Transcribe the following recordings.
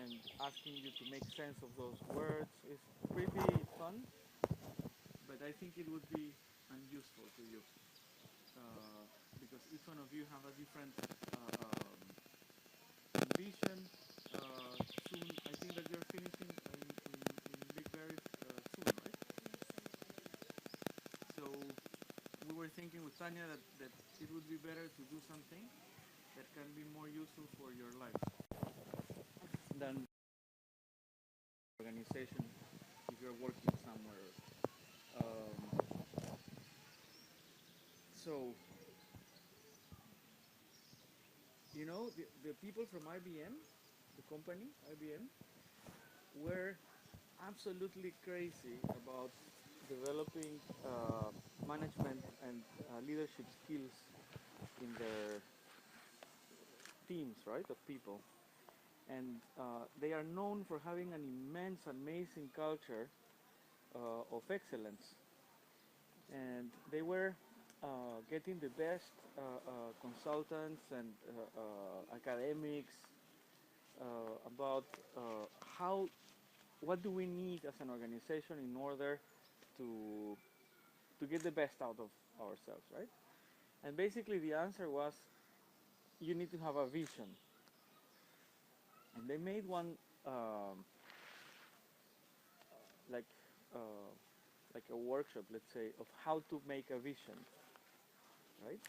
and asking you to make sense of those words is pretty fun, but I think it would be unuseful to you because each one of you have a different ambition. Soon, I think that you're finishing in Big Bear soon, right? So we were thinking with Tanya that it would be better to do something that can be more useful for your life than organization if you're working somewhere. So, you know, the people from IBM, the company, IBM, were absolutely crazy about developing management and leadership skills in their teams, right, of people. And they are known for having an immense, amazing culture of excellence. And they were getting the best consultants and academics about how what do we need as an organization in order to to get the best out of ourselves, right? And basically the answer was you need to have a vision. And they made one like uh, like a workshop, let's say, of how to make a vision, right?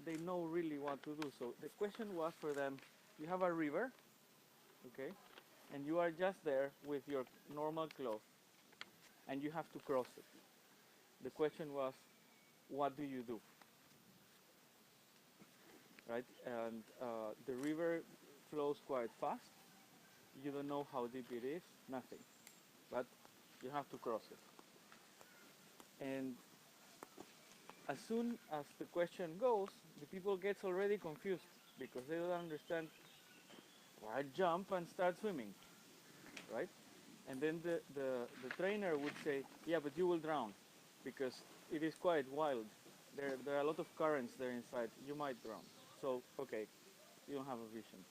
They know really what to do. So the question was for them: you have a river, okay, and you are just there with your normal cloth, and you have to cross it. The question was, what do you do, right? And the river flows quite fast. You don't know how deep it is, nothing, but you have to cross it. And as soon as the question goes, the people gets already confused because they don't understand. Why jump and start swimming, right? And then the trainer would say, yeah, but you will drown because it is quite wild. There are a lot of currents there inside. You might drown. So, okay, you don't have a vision.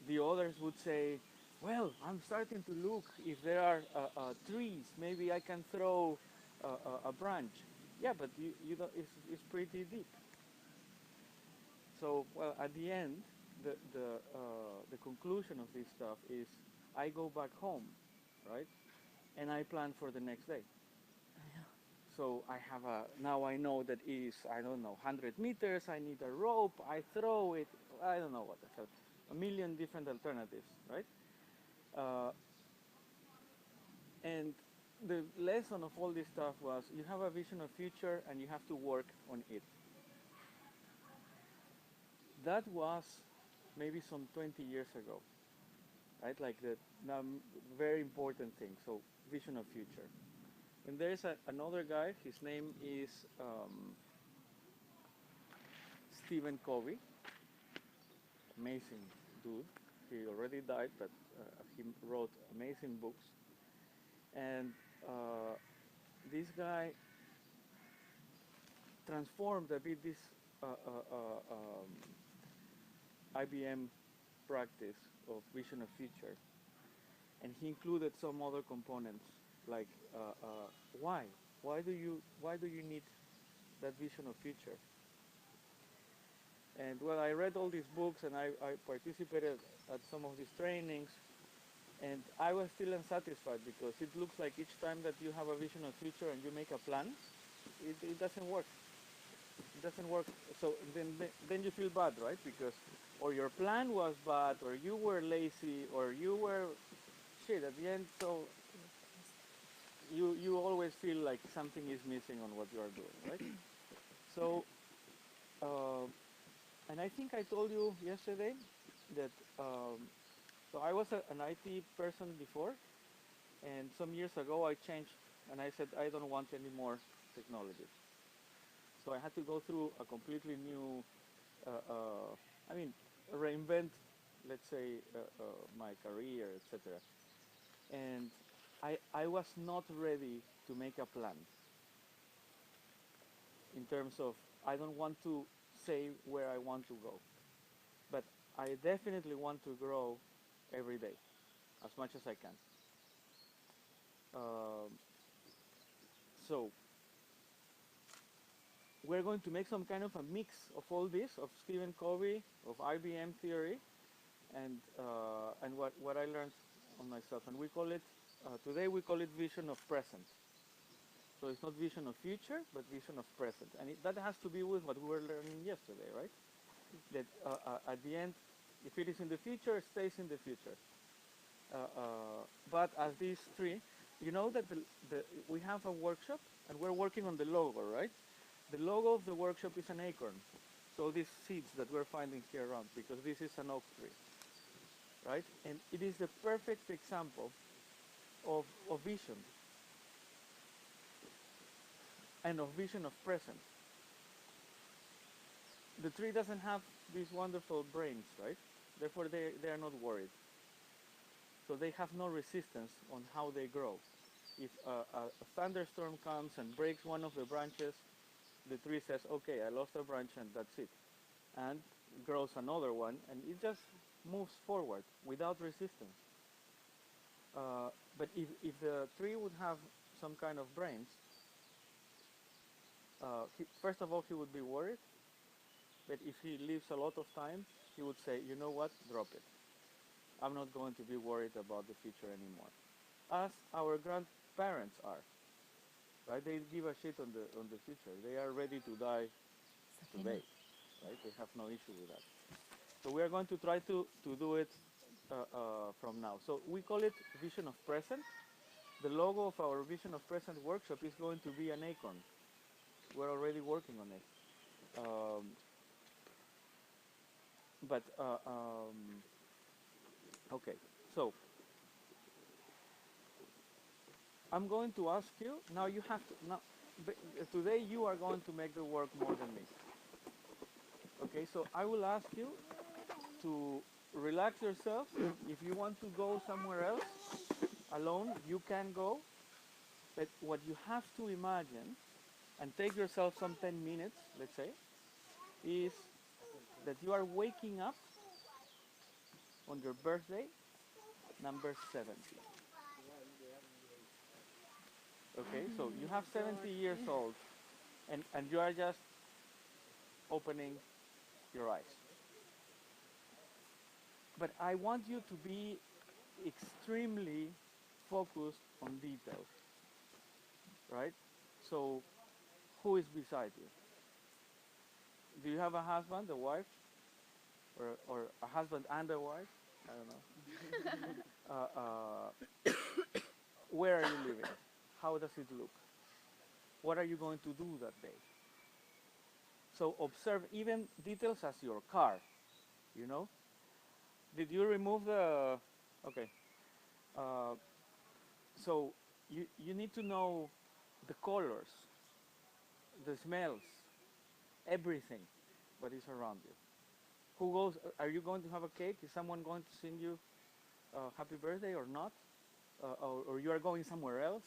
The others would say, well, I'm starting to look if there are trees. Maybe I can throw a branch. Yeah, but you don't, it's pretty deep. So, well, at the end, the conclusion of this stuff is I go back home, right? And I plan for the next day. So I have a, now I know that is, I don't know, 100 meters, I need a rope, I throw it, I don't know what the hell. A million different alternatives, right? Uh, and the lesson of all this stuff was you have a vision of future and you have to work on it. That was maybe some 20 years ago, right? Like the very important thing. So vision of future. And there's another guy. His name is Stephen Covey. Amazing dude. He already died, but he wrote amazing books. And this guy transformed a bit this uh, uh, uh, um, IBM practice of vision of future, and he included some other components like why why do you need that vision of future. And well, I read all these books and I participated at some of these trainings, and I was still unsatisfied because it looks like each time that you have a vision of future and you make a plan, it doesn't work. It doesn't work. So then you feel bad, right? Because or your plan was bad, or you were lazy, or you were shit at the end. So you always feel like something is missing on what you are doing, right? So uh, and I think I told you yesterday that so I was an IT person before, and some years ago I changed and I said I don't want any more technology. So I had to go through a completely new, I mean, reinvent, let's say, my career, etc. And I was not ready to make a plan in terms of I don't want to say where I want to go. but I definitely want to grow every day as much as I can. Um, so we're going to make some kind of a mix of all this, of Stephen Covey, of IBM theory, and what I learned on myself. And we call it, today we call it vision of present. So it's not vision of future, but vision of present. And that has to be with what we were learning yesterday, right? That at the end, if it is in the future, it stays in the future. But as these three, you know that we have a workshop and we're working on the logo, right? The logo of the workshop is an acorn. So these seeds that we're finding here around, because this is an oak tree, right? And it is the perfect example of vision and of vision of present. The tree doesn't have these wonderful brains, right? Therefore, they are not worried. So they have no resistance on how they grow. If a thunderstorm comes and breaks one of the branches, the tree says, okay, I lost a branch and that's it. And grows another one, and it just moves forward without resistance. But if the tree would have some kind of brains, first of all, he would be worried. But if he lives a lot of time, he would say, you know what, drop it. I'm not going to be worried about the future anymore. As our grandparents are, right? They give a shit on the future. They are ready to die today, right? They have no issue with that. So we are going to try to do it from now. So we call it Vision of Present. The logo of our Vision of Present workshop is going to be an acorn. We're already working on it. Um, but okay, so I'm going to ask you now. You have to now. Today you are going to make the work more than me. Okay, so I will ask you to relax yourself. If you want to go somewhere else alone, you can go. But what you have to imagine, and take yourself some 10 minutes, let's say, is that you are waking up on your birthday, number 70. Okay, so you have 70 years old, and you are just opening your eyes. But I want you to be extremely focused on details, right? So, who is beside you? Do you have a husband, a wife, or a husband and a wife? I don't know. Where are you living? How does it look? What are you going to do that day? So observe even details as your car, you know? Did you remove the... Okay. Uh, so you need to know the colors, the smells, everything what is around you. Who goes? Are you going to have a cake? Is someone going to sing you happy birthday or not? Or you are going somewhere else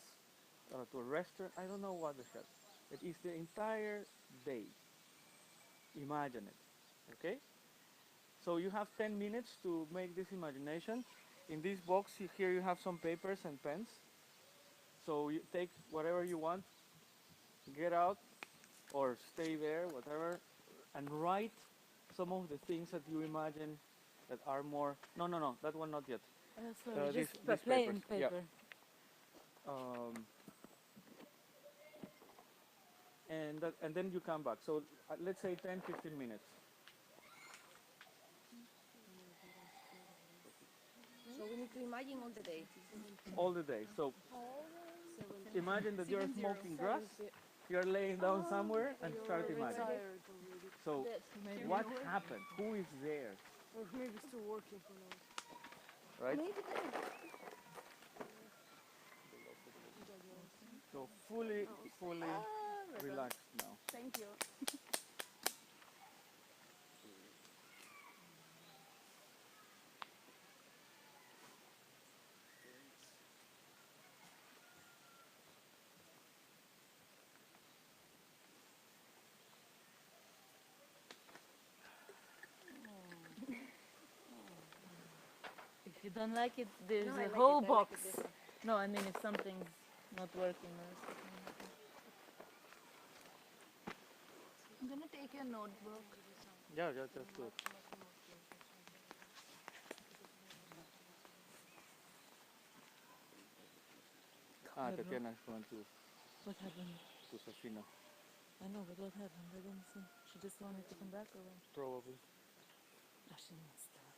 to a restaurant? I don't know what the hell. It is the entire day. Imagine it. Okay? So you have 10 minutes to make this imagination. In this box here you have some papers and pens. So you take whatever you want, get out or stay there, whatever, and write some of the things that you imagine that are more... No, no, no, that one not yet. Sorry, just These plain papers. Yeah. paper. And then you come back. So let's say 10, 15 minutes. So we need to imagine all the day. All the day. So imagine that you're smoking grass, you're laying down somewhere, and start imagining. So what happened? Who is there? Or maybe still working for now. Right? Maybe then. So fully relaxed now. Thank you. You don't like it? There's No, I a like whole it, I like box. it different. No, I mean if something's not working or something. I'm gonna take your notebook. Yeah, that's good. Ah, Tatiana is going What happened? to Safina, I know, but what happened? I didn't see. She just wanted to come back or what? probably. Oh, she must have.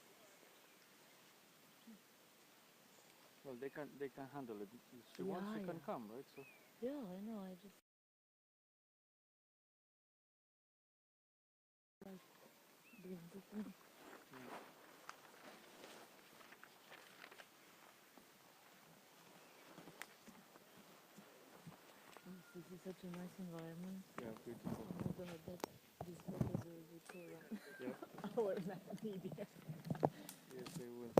Well, they can handle it. If she wants, she can come, right? So Yeah, I know. I just like being different. This is such a nice environment. yeah, beautiful. Oh my god, that these photos will be so Yeah, our media. yes, they will.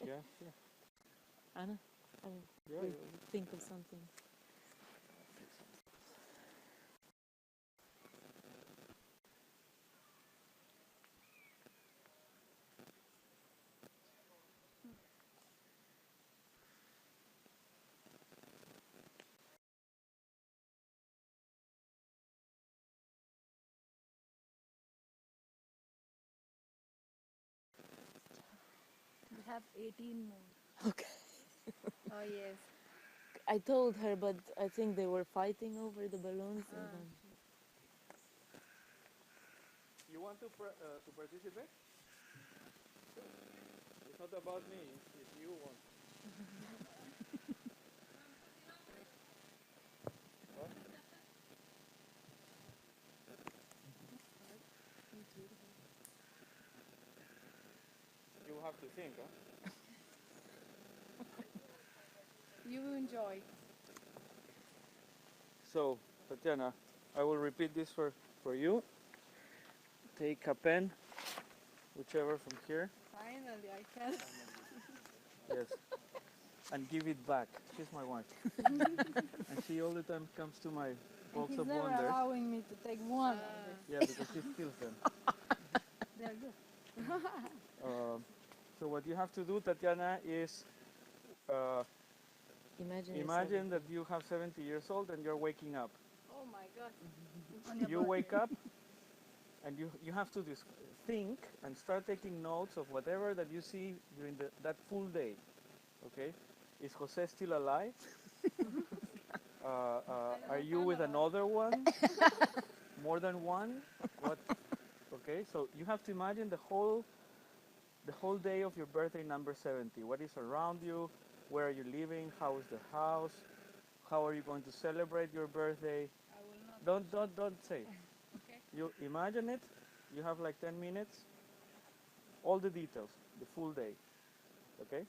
Yeah, yeah, Anna, I will yeah. we'll Yeah. think of something. We have 18 more. Okay. Oh, yes. I told her, but I think they were fighting over the balloons. And then You want to participate? It's not about me. If you want. What? You have to think, huh? You will enjoy. So, Tatiana, I will repeat this for you. Take a pen, whichever from here. Finally, I can. Yes. And give it back. She's my wife. And she all the time comes to my box He's of never wonders. allowing me to take one. Yeah, because she steals them. They're good. So what you have to do, Tatiana, is imagine that you have 70 years old and you're waking up. Oh my god. On your You birthday. wake up and you have to think and start taking notes of whatever that you see during that full day. Okay? Is Jose still alive? Are you with another one? More than one? What? Okay, so you have to imagine the whole day of your birthday number 70. What is around you? Where are you living? How is the house? How are you going to celebrate your birthday? I will not. Don't say. Okay. You imagine it. You have like 10 minutes. All the details, the full day. Okay?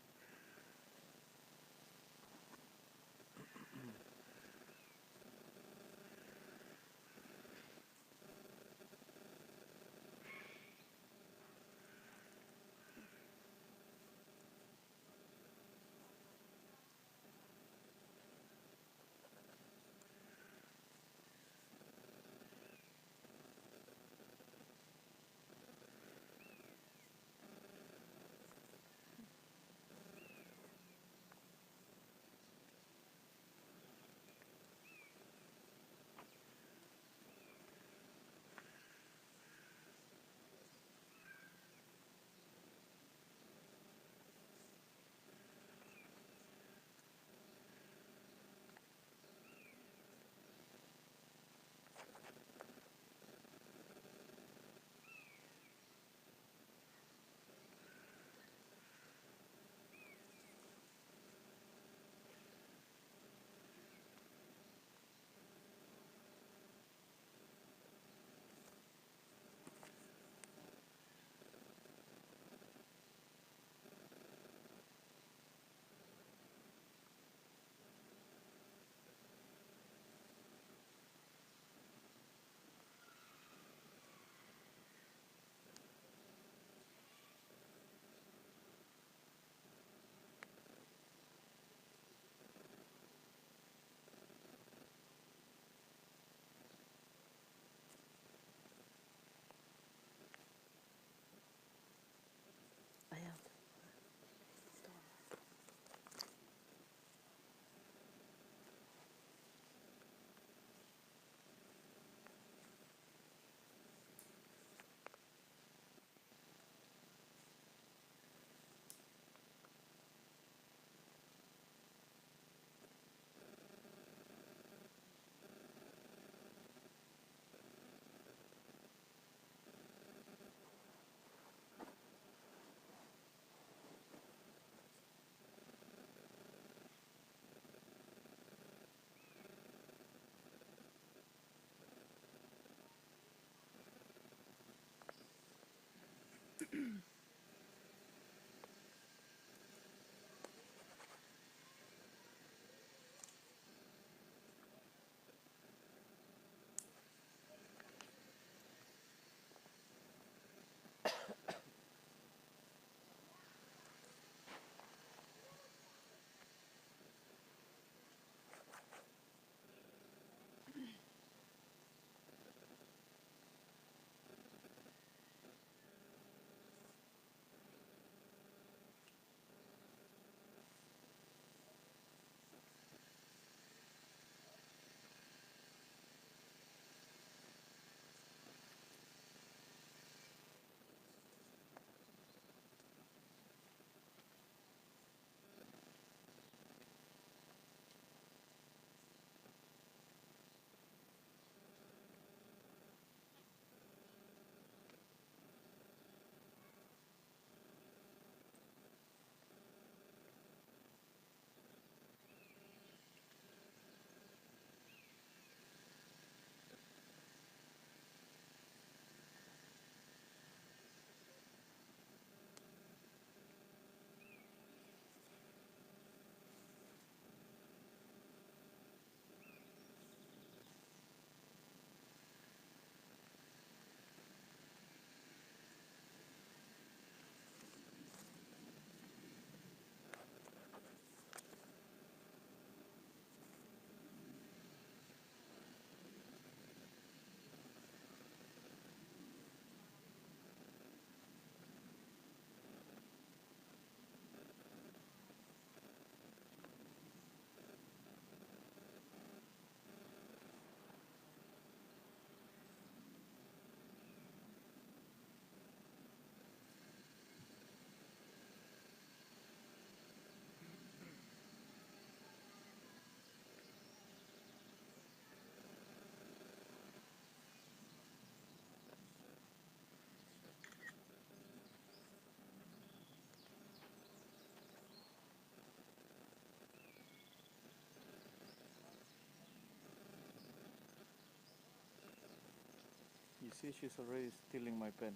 see she's already stealing my pen.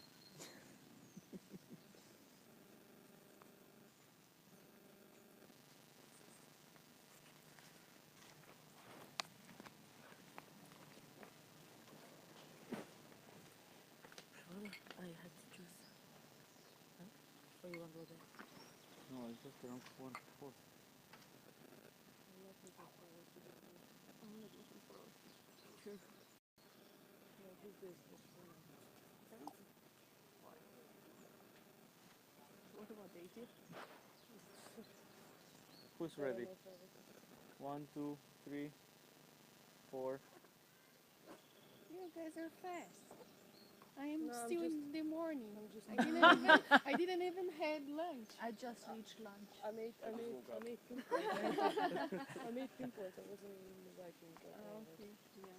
I had to choose. Huh? Or you want to go there? No, it's just around 1 4. Sure. Yeah, who's this? What about 80? Who's ready? 1, 2, 3, 4. You guys are fast. I am No, I'm still just- in the morning. I'm just. I didn't even had lunch. I just reached lunch. I made pinpoint. I made pinpoint. I wasn't writing. Okay, yeah.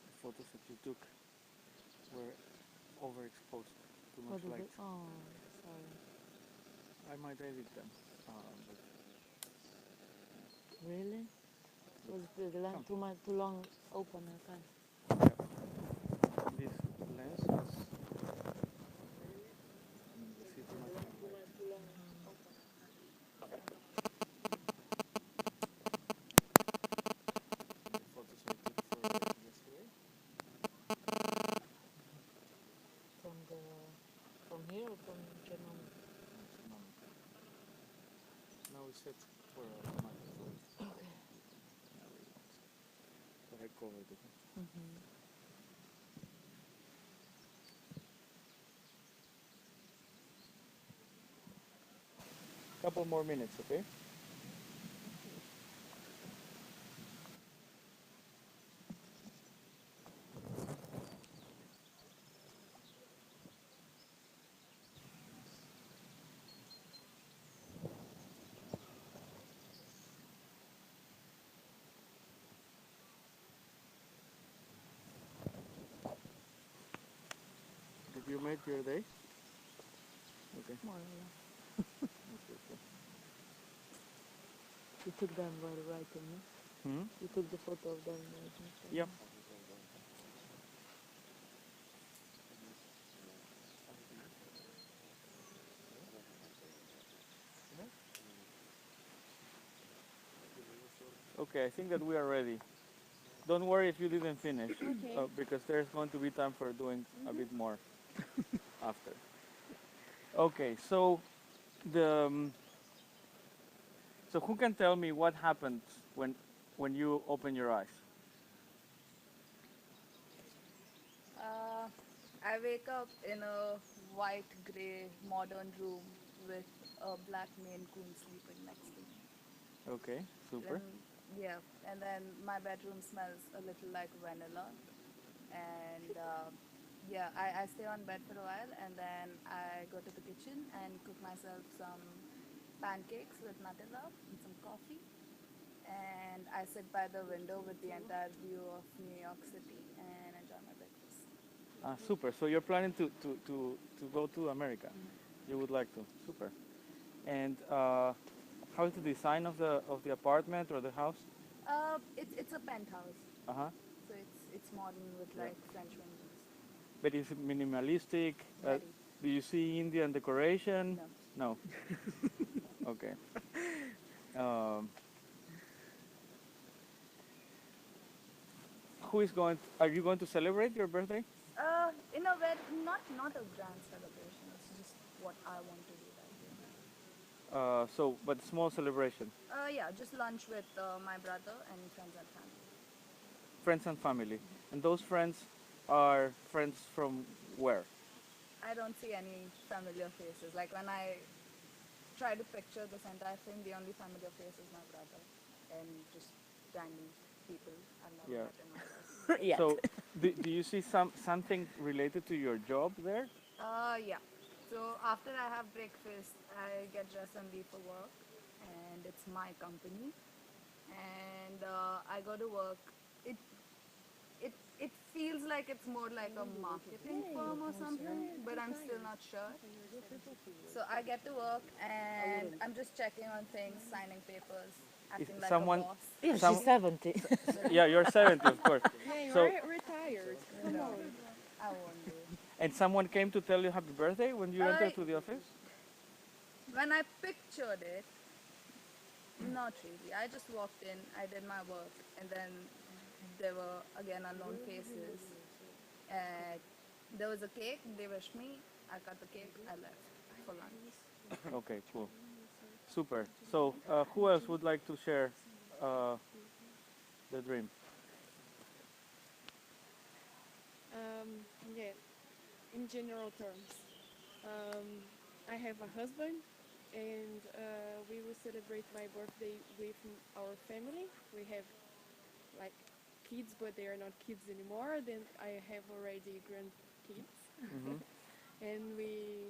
The photos that you took were overexposed. Too much light. Oh, sorry. I might edit them. But Really? Was the lamp too long open? I can't. this lens has. You see too much light. The photos I took for yesterday. From here or from Germany? Now we set for a microphone. Okay. But I covered it. Couple more minutes, okay? Did you make your day? Okay. More or less. Okay. You took them while writing, no? Hmm? You took the photo of them writing. Yep. Okay, I think that we are ready. Don't worry if you didn't finish, Okay. because there's going to be time for doing a bit more after. Okay, so the so who can tell me what happens when you open your eyes? I wake up in a white, grey, modern room with a black Maine Coon sleeping next to me. Okay, super. Yeah, and then my bedroom smells a little like vanilla. And yeah, I stay on bed for a while and then I go to the kitchen and cook myself some pancakes with Nutella and some coffee. And I sit by the window with the entire view of New York City and enjoy my breakfast. Super. So you're planning to go to America? You would like to. Super. And how is the design of the apartment or the house? It's a penthouse, Uh-huh. so it's modern with like French windows. But is it minimalistic? Very. Do you see Indian decoration? No. No. Okay. Um, are you going to celebrate your birthday? In a way, not a grand celebration. It's just what I want to do that day. But small celebration. Yeah, just lunch with my brother and friends and family. Friends and family. And those friends are friends from where? I don't see any familiar faces. Like when I try to picture this entire thing, the only familiar face is my brother and just random people I've never Yeah. met in my life. Yes. So, do you see something related to your job there? Yeah. So after I have breakfast, I get dressed and leave for work, and it's my company, and I go to work. It it feels like it's more like a marketing firm or something, but I'm still not sure. So I get to work and I'm just checking on things, signing papers, acting like someone- a boss. Yeah, Some- she's 70. Yeah, you're 70, of course. Yeah, So- you're retired. Come on. I won't do. And someone came to tell you happy birthday when you entered to the office? When I pictured it, not really. I just walked in, I did my work, and then there were again unknown faces. And there was a cake, they wished me, I cut the cake, I left for lunch. Okay, cool. Super. So, who else would like to share the dream? Yeah, in general terms. I have a husband, and we will celebrate my birthday with our family. We have like kids, but they are not kids anymore. Then I have already grandkids, Mhm. and we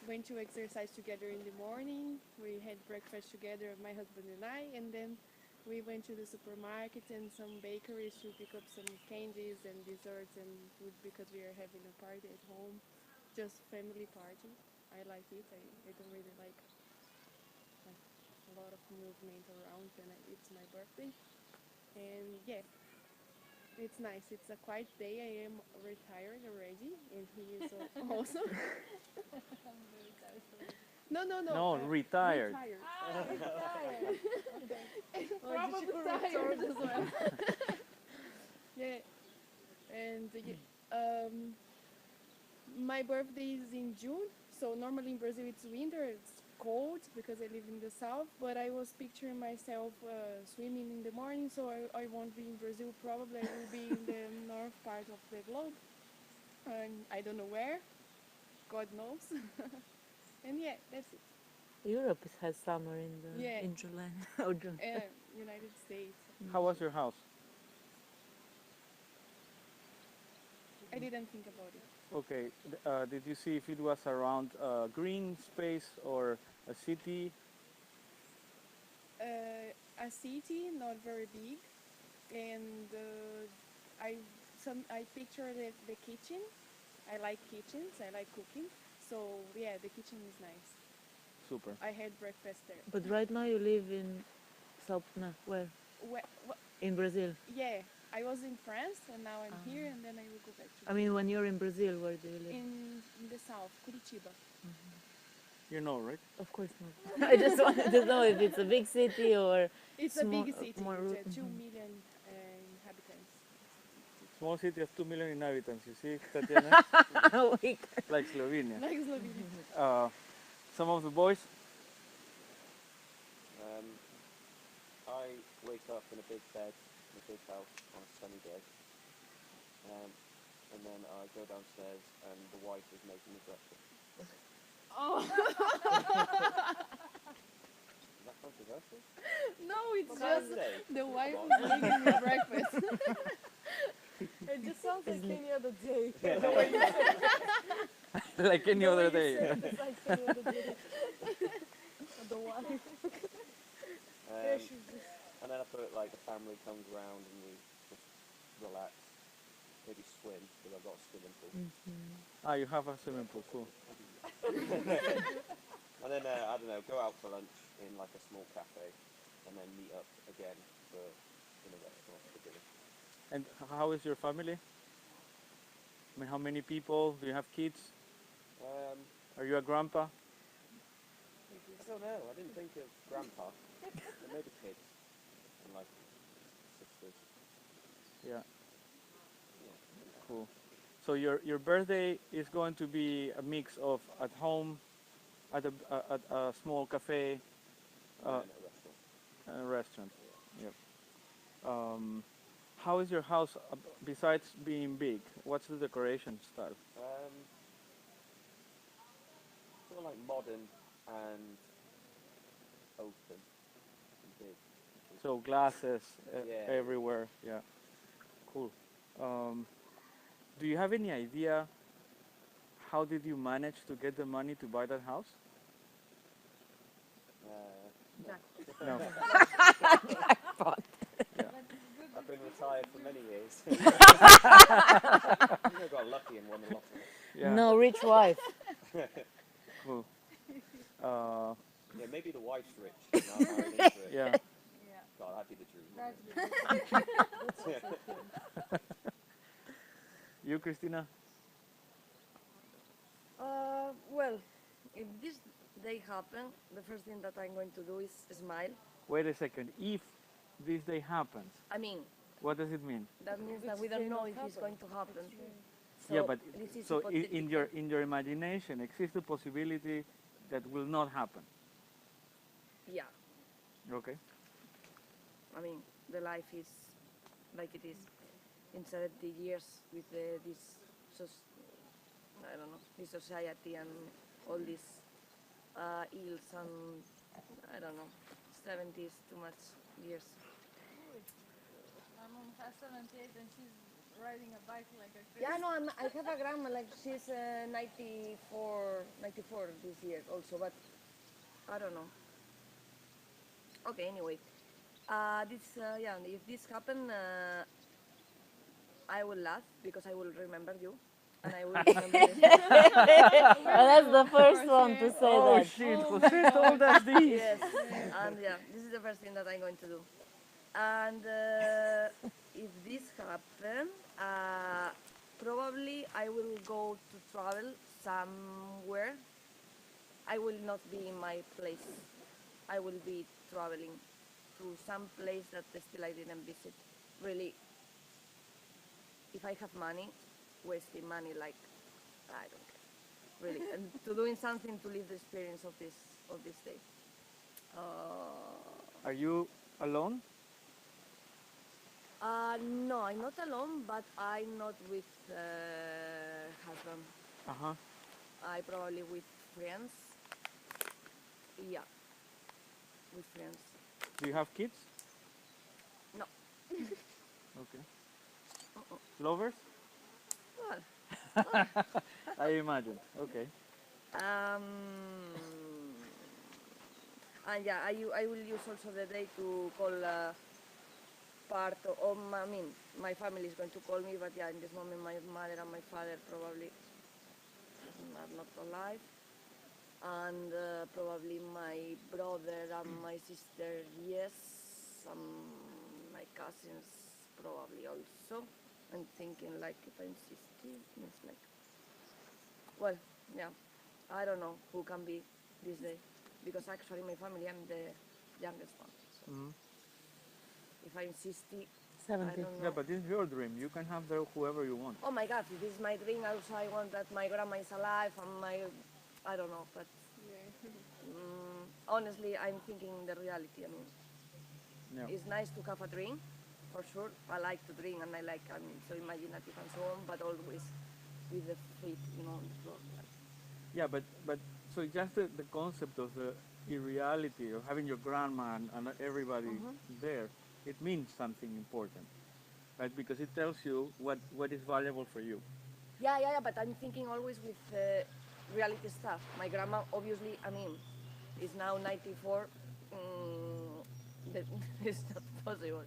went to exercise together in the morning. We had breakfast together, my husband and I, and then we went to the supermarket and some bakeries to pick up some candies and desserts and food because we are having a party at home, just family party. I like it. I don't really like a lot of movement around when it's my birthday. And yeah, it's nice. It's a quiet day. I am retired already, and he is also. No. No, retired. Retired. And Oh, probably tired as well. Yeah, and my birthday is in June. So normally in Brazil it's winter. It's cold because I live in the south. But I was picturing myself swimming in the morning. So I won't be in Brazil. Probably I will be in the north part of the globe. And I don't know where. God knows. And yeah, that's it. Europe has summer in the Yeah. in July or June. United States. How was your house? I didn't think about it. Okay. Did you see if it was around a green space or a city? A city, not very big, and I picture the kitchen. I like kitchens. I like cooking. So yeah, the kitchen is nice. Super. I had breakfast there. But right now you live in where? In Brazil. Yeah, I was in France and now I'm here, and then I will go back to I mean, when you're in Brazil, where do you live? in the south, Curitiba. You know, right? Of course not. I just wanted to know if it's a big city or It's Small- a big city. more It's ru- 2 million inhabitants. Small city of 2 million inhabitants. You see, Tatiana? weak. Like Slovenia. Like Slovenia. Some of the boys. I wake up in a big bed in a big house on a sunny day, and then I go downstairs and the wife is making me breakfast. Oh Is that controversial? no, it's It's just Sunday. the wife is making me breakfast. It just sounds like any other day. Like any other day. It's like any other day. The wife. Um, and then after like the family comes around and we just relax, maybe swim because I've got a swimming pool. Ah, you have a swimming pool. Cool. And then I don't know, go out for lunch in like a small cafe, and then meet up again in a restaurant for dinner. And how is your family? I mean, how many people? Do you have kids? Are you a grandpa? I don't know. I didn't think of grandpa. But maybe kids and like sisters. Yeah. Yeah. Cool. So your birthday is going to be a mix of at home, at a small cafe, And then a restaurant. and a restaurant. Yep. How is your house besides being big? What's the decoration style? Sort of like modern and open and big. So glasses Yeah. everywhere. Yeah. Cool. Do you have any idea how did you manage to get the money to buy that house? No. I've been retired for many years. I got lucky and won the lottery. Yeah. No, rich wife. Cool. Yeah, maybe the wife's rich. And I'm married into it. Yeah. God, that'd be the dream. That's Yeah. You, Christina? well, if this day happen, the first thing that I'm going to do is smile. Wait a second. If this day happens, I mean, what does it mean? that means that we don't know if it's going to happen. So Yeah, but this is so in your hypothetical. imagination exists the possibility that will not happen. Yeah, Okay. I mean, the life is like it is. In 70 years with this, I don't know, this society and all these ills and I don't know, 70 is too much years. My mom has 78 and she's riding a bike like a crazy. Yeah, no, I have a grandma, like she's 94 this year also, but I don't know. Okay, anyway, yeah, if this happen, I will laugh because I will remember you, and I will remember you. Well, that's the first one to say Oh that. shit, Jose told us this. Yes, and yeah, this is the first thing that I'm going to do. And if this happen, probably I will go to travel somewhere. I will not be in my place. I will be traveling to some place that still I didn't visit. Really, if I have money, wasting money like I don't care. Really, and to doing something to live the experience of this day. Are you alone? No, I'm not alone, but I'm not with husband. Uh huh. I probably with friends. Yeah, with friends. Do you have kids? No. Okay. Lovers? Well, I imagine. Okay. and yeah, I will use also the day to call part of my, I mean, my family is going to call me, but yeah, in this moment my mother and my father probably are not alive. And probably my brother and my sister, yes, my cousins probably also. I'm thinking like if I'm 60, means like, well, yeah, I don't know who can be this day, because actually in my family I'm the youngest one. So Mhm. if I'm 60, I 70. don't know. Yeah, but this is your dream. You can have whoever you want. Oh my God, if this is my dream, also I want that my grandma is alive and I don't know, but honestly, I'm thinking the reality. I mean, Yeah. it's nice to have a dream, for sure. I like to dream and I mean, so imaginative and so on, but always with the feet, on the floor. Yeah, but so just the concept of the irreality of having your grandma and everybody there, it means something important, right? Because it tells you what is valuable for you. Yeah, but I'm thinking always with reality stuff. My grandma, obviously, I mean, is now 94. That is not possible,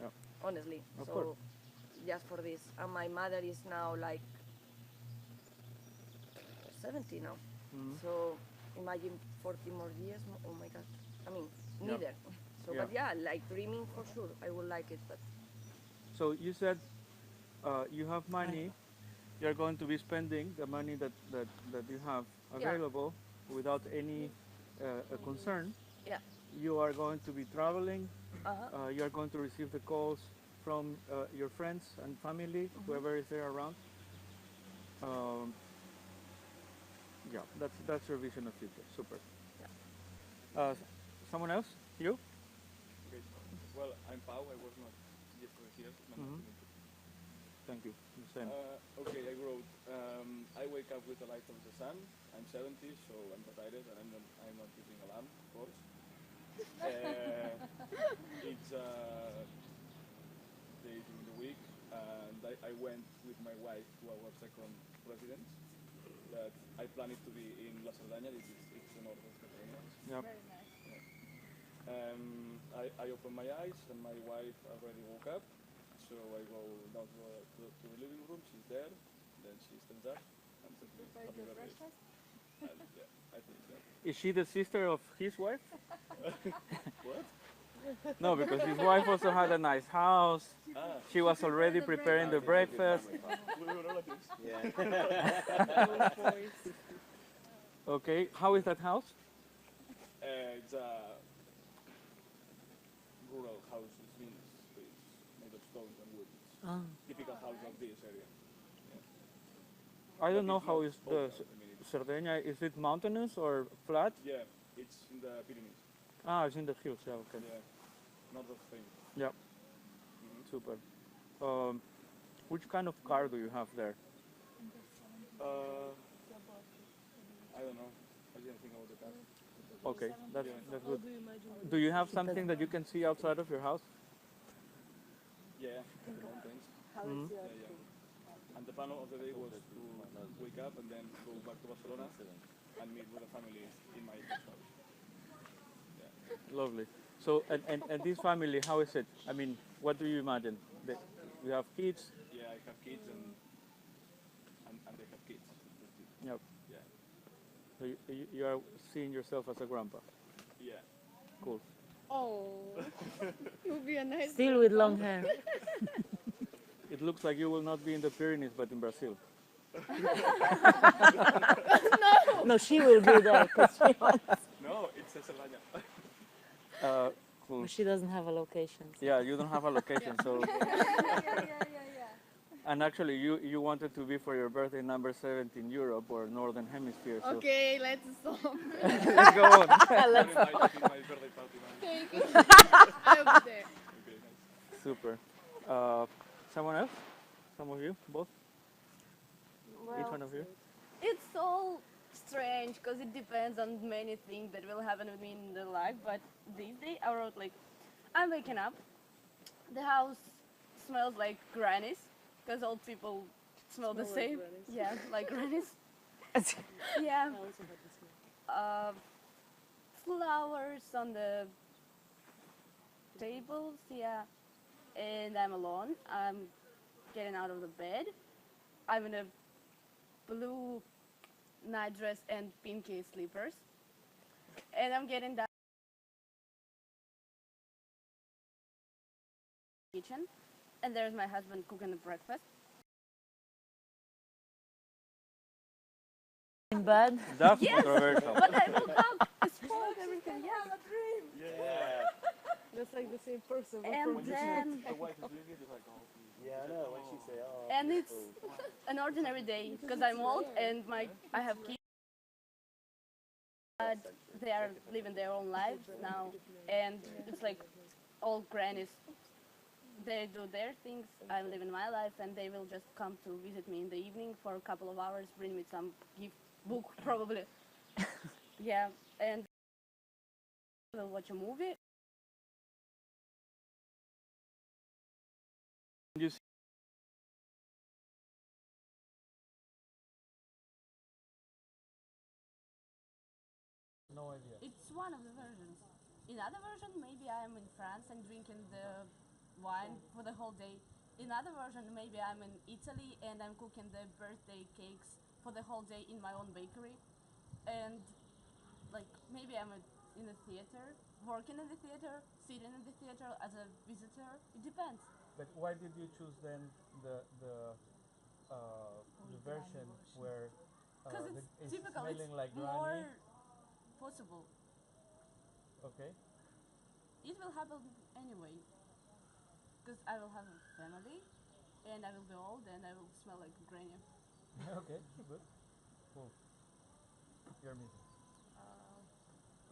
Yeah. honestly. Of So, course. just for this. And my mother is now like 70 now. Mhm. So, imagine 40 more years. Oh my God. I mean, Yeah. neither. So, Yeah. but yeah, like dreaming for sure. I would like it, but So you said you have money. You're going to be spending the money that you have Yeah. available without any concern. yeah. You are going to be traveling. Uh-huh. You are going to receive the calls from your friends and family, whoever is there around. Um, yeah, that's your vision of future. Super. Someone else? You? Okay. Well, I'm Pau. I was not yesterday here. Nice to meet you. Thank you. The same. Okay, I wrote. I wake up with the light of the sun. I'm 70, so I'm retired, and I'm not using alarm, of course. It's day during the week, and I went with my wife to our second residence. That I planned it to be in La Cerdaña. It's the north of Catalonia. Yep. Very nice. I open my eyes and my wife already woke up, so I go down to the living room. She's there, then she stands up and says, Prepared "Happy your birthday." breakfast? And yeah, I think so. Is she the sister of his wife? What? No, because his wife also had a nice house. She was already preparing the breakfast. We were relatives. Yeah. Those boys. Okay, how is that house? It's a rural house. It's made of stones and wood. Ah. Typical house of this area. I don't know It's how not is the open. I mean, it's, Sardinia. Is it mountainous or flat? yeah, it's in the Pyrenees. Ah, it's in the hills. Yeah, okay. Yeah, north of Spain. Yeah, super. Which kind of car do you have there? I don't know. I didn't think about the car. Okay, that's good. Do you have something that you can see outside of your house? Yeah, the mountains. Mhm. And the plan of the day was to wake up and then go back to Barcelona and meet with the family in my house. Lovely. So, and this family, how is it? I mean, what do you imagine? You have kids? Yeah, I have kids and they have kids. Yep. Yeah. So you are seeing yourself as a grandpa. Yeah. Cool. Oh, it would be a nice. Still with long hair. It looks like you will not be in the Pyrenees, but in Brazil. No, she will be there because she wants. No, it's Cerdaña. Cool. But she doesn't have a location. So. Yeah, you don't have a location, so. And actually, you wanted to be for your birthday number 7 in Europe or Northern Hemisphere. So Okay, let's stop. let's go on. Invite you to my birthday party, man. Thank you. I'll be there. Okay, nice. Super. Someone else? Some of you? Both? Each one of you? It's all strange because it depends on many things that will happen with me in the life. But this day I wrote like, I'm waking up. The house smells like grannies because old people smell the same. Yeah, like grannies. Yeah. Flowers on the tables. Yeah. And I'm alone. I'm getting out of the bed. I'm in a blue night dress and pinky slippers. And I'm getting down to the kitchen. And there's my husband cooking the breakfast. In bed. That's Yes. controversial. But I woke up, I spoiled everything. Yeah. Yeah. That's like the same person. but And from then, The wife is leaving, it's like, oh, Yeah, I know. When she say, oh. and it's an ordinary day because I'm old and I have kids. But they are living their own lives now, and it's like all grannies. They do their things. I'm living my life, and they will just come to visit me in the evening for a couple of hours, bring me some gift book probably. Yeah, and we'll watch a movie. You see, no idea. It's one of the versions. In other version, maybe I'm in France and drinking the wine for the whole day. In other version, maybe I'm in Italy and I'm cooking the birthday cakes for the whole day in my own bakery. And like maybe I'm in a theater, working in the theater, sitting in the theater as a visitor. It depends. But why did you choose then the version where Because it's typical. It's smelling like more granny? possible. Okay. It will happen anyway. Because I will have a family and I will be old and I will smell like a granny. Okay, good. Cool. Your music.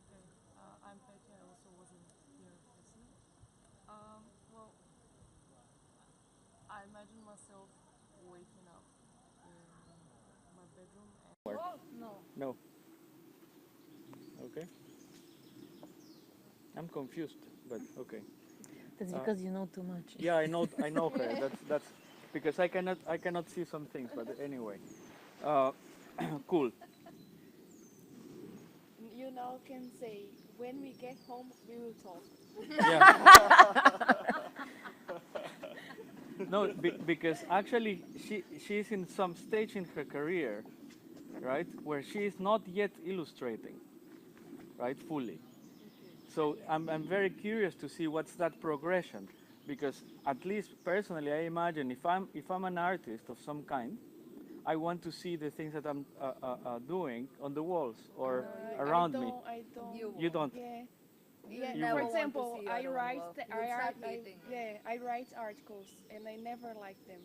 Okay, I'm Petty. I also wasn't here listening. Well, I imagine myself waking up in my bedroom and No. Okay. I'm confused, but okay. That's because you know too much. Yeah, I know her. That's because I cannot see some things, but anyway. Cool. You now can say, when we get home, we will talk. Yeah. No, because actually she's in some stage in her career, right, where she is not yet illustrating, right, fully. So I'm very curious to see what's that progression, because at least personally, I imagine if I'm an artist of some kind, I want to see the things that I'm doing on the walls or around me. I don't. You don't. Yeah. You Yeah. never For want to example, see your I own write. work. The, You'll I, start I hating it. yeah. I write articles, and I never like them.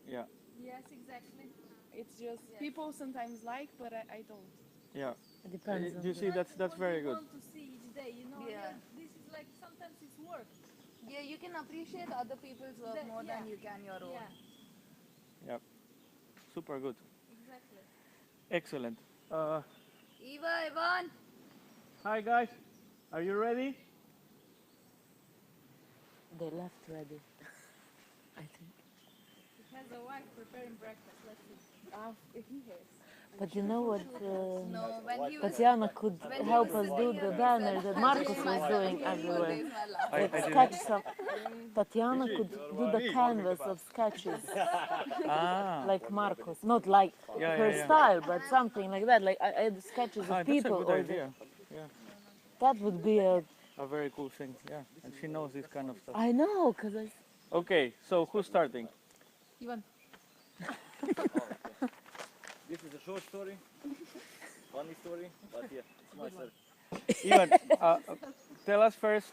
Yeah, Yes, exactly. It's just Yes. people sometimes like, but I don't. yeah. It depends on You see, the... that's very good. To see each day, you know. Yeah. This is like sometimes it's work. Yeah, you can appreciate other people's work more than you can your own. Yeah, Yeah, super good. exactly. Excellent. Eva, Ivan. Hi guys, are you ready? They left ready, I think. He has a wife preparing breakfast. Let's see. He has. But you know what? No, when he was Tatiana could when he help was us do sitting the here, he banner said, that "I Marcus just was myself doing here, you everywhere. raise my laugh." I Like didn't- sketch some. Tatiana could do the canvas of sketches, Ah, like Marcos. Not like Yeah, her yeah, yeah. style, but something like that. Like I had sketches of that's a people, good or idea. that would be a. A very cool thing. Yeah, and she knows this kind of stuff. I know, cause I. Okay, so who's starting? Ivan. This is a short story, funny story, but yeah, it's my story. Ivan, tell us first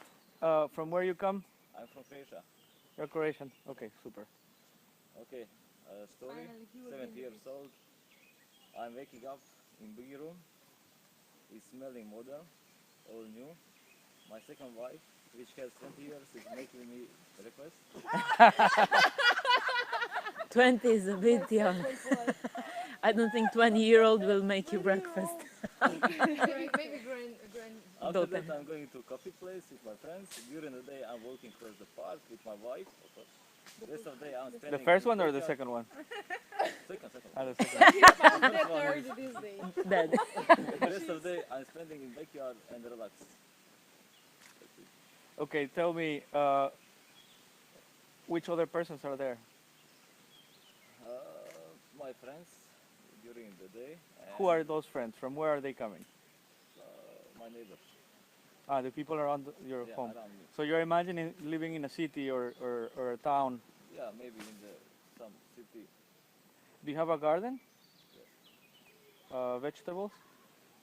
from where you come. I'm from Croatia. You're Croatian. Okay, super. Okay, story, 70 years old. I'm waking up in big room. It's smelling modern, all new. My second wife, which has 20 years, is making me breakfast. 20 is a bit young. I don't think 20-year-old will make you breakfast. Maybe grand. After that, I'm going to coffee place with my friends. During the day, I'm walking across the park with my wife. Of course. The rest of the day, I'm spending. The first in one or the backyard. second one? Second. Ah, the second. Found the third this day. Dead. The rest of the day, I'm spending in backyard and relax. Okay, tell me, which other persons are there? My friends during the day. And, Who are those friends? From where are they coming? my neighbors? Ah, the people around your Yeah, home. around me. So you're imagining living in a city or a town. Yeah, maybe in some city. Do you have a garden? Vegetables?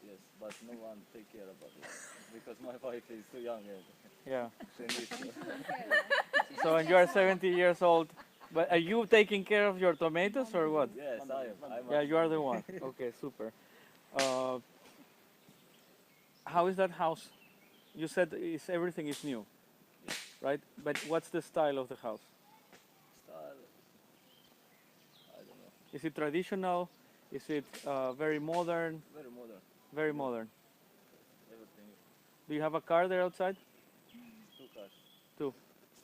Yes, but no one take care about it because my wife is too young and Yeah. she needs to. So and you are 70 years old, but are you taking care of your tomatoes or what? Yes, I am. I'm Yeah, you are the one. Okay, super. How is that house? You said everything is new, right? But what's the style of the house? style. I don't know. Is it traditional? Is it very modern? Very modern. Very modern. Everything. Do you have a car there outside? 2 cars. Two.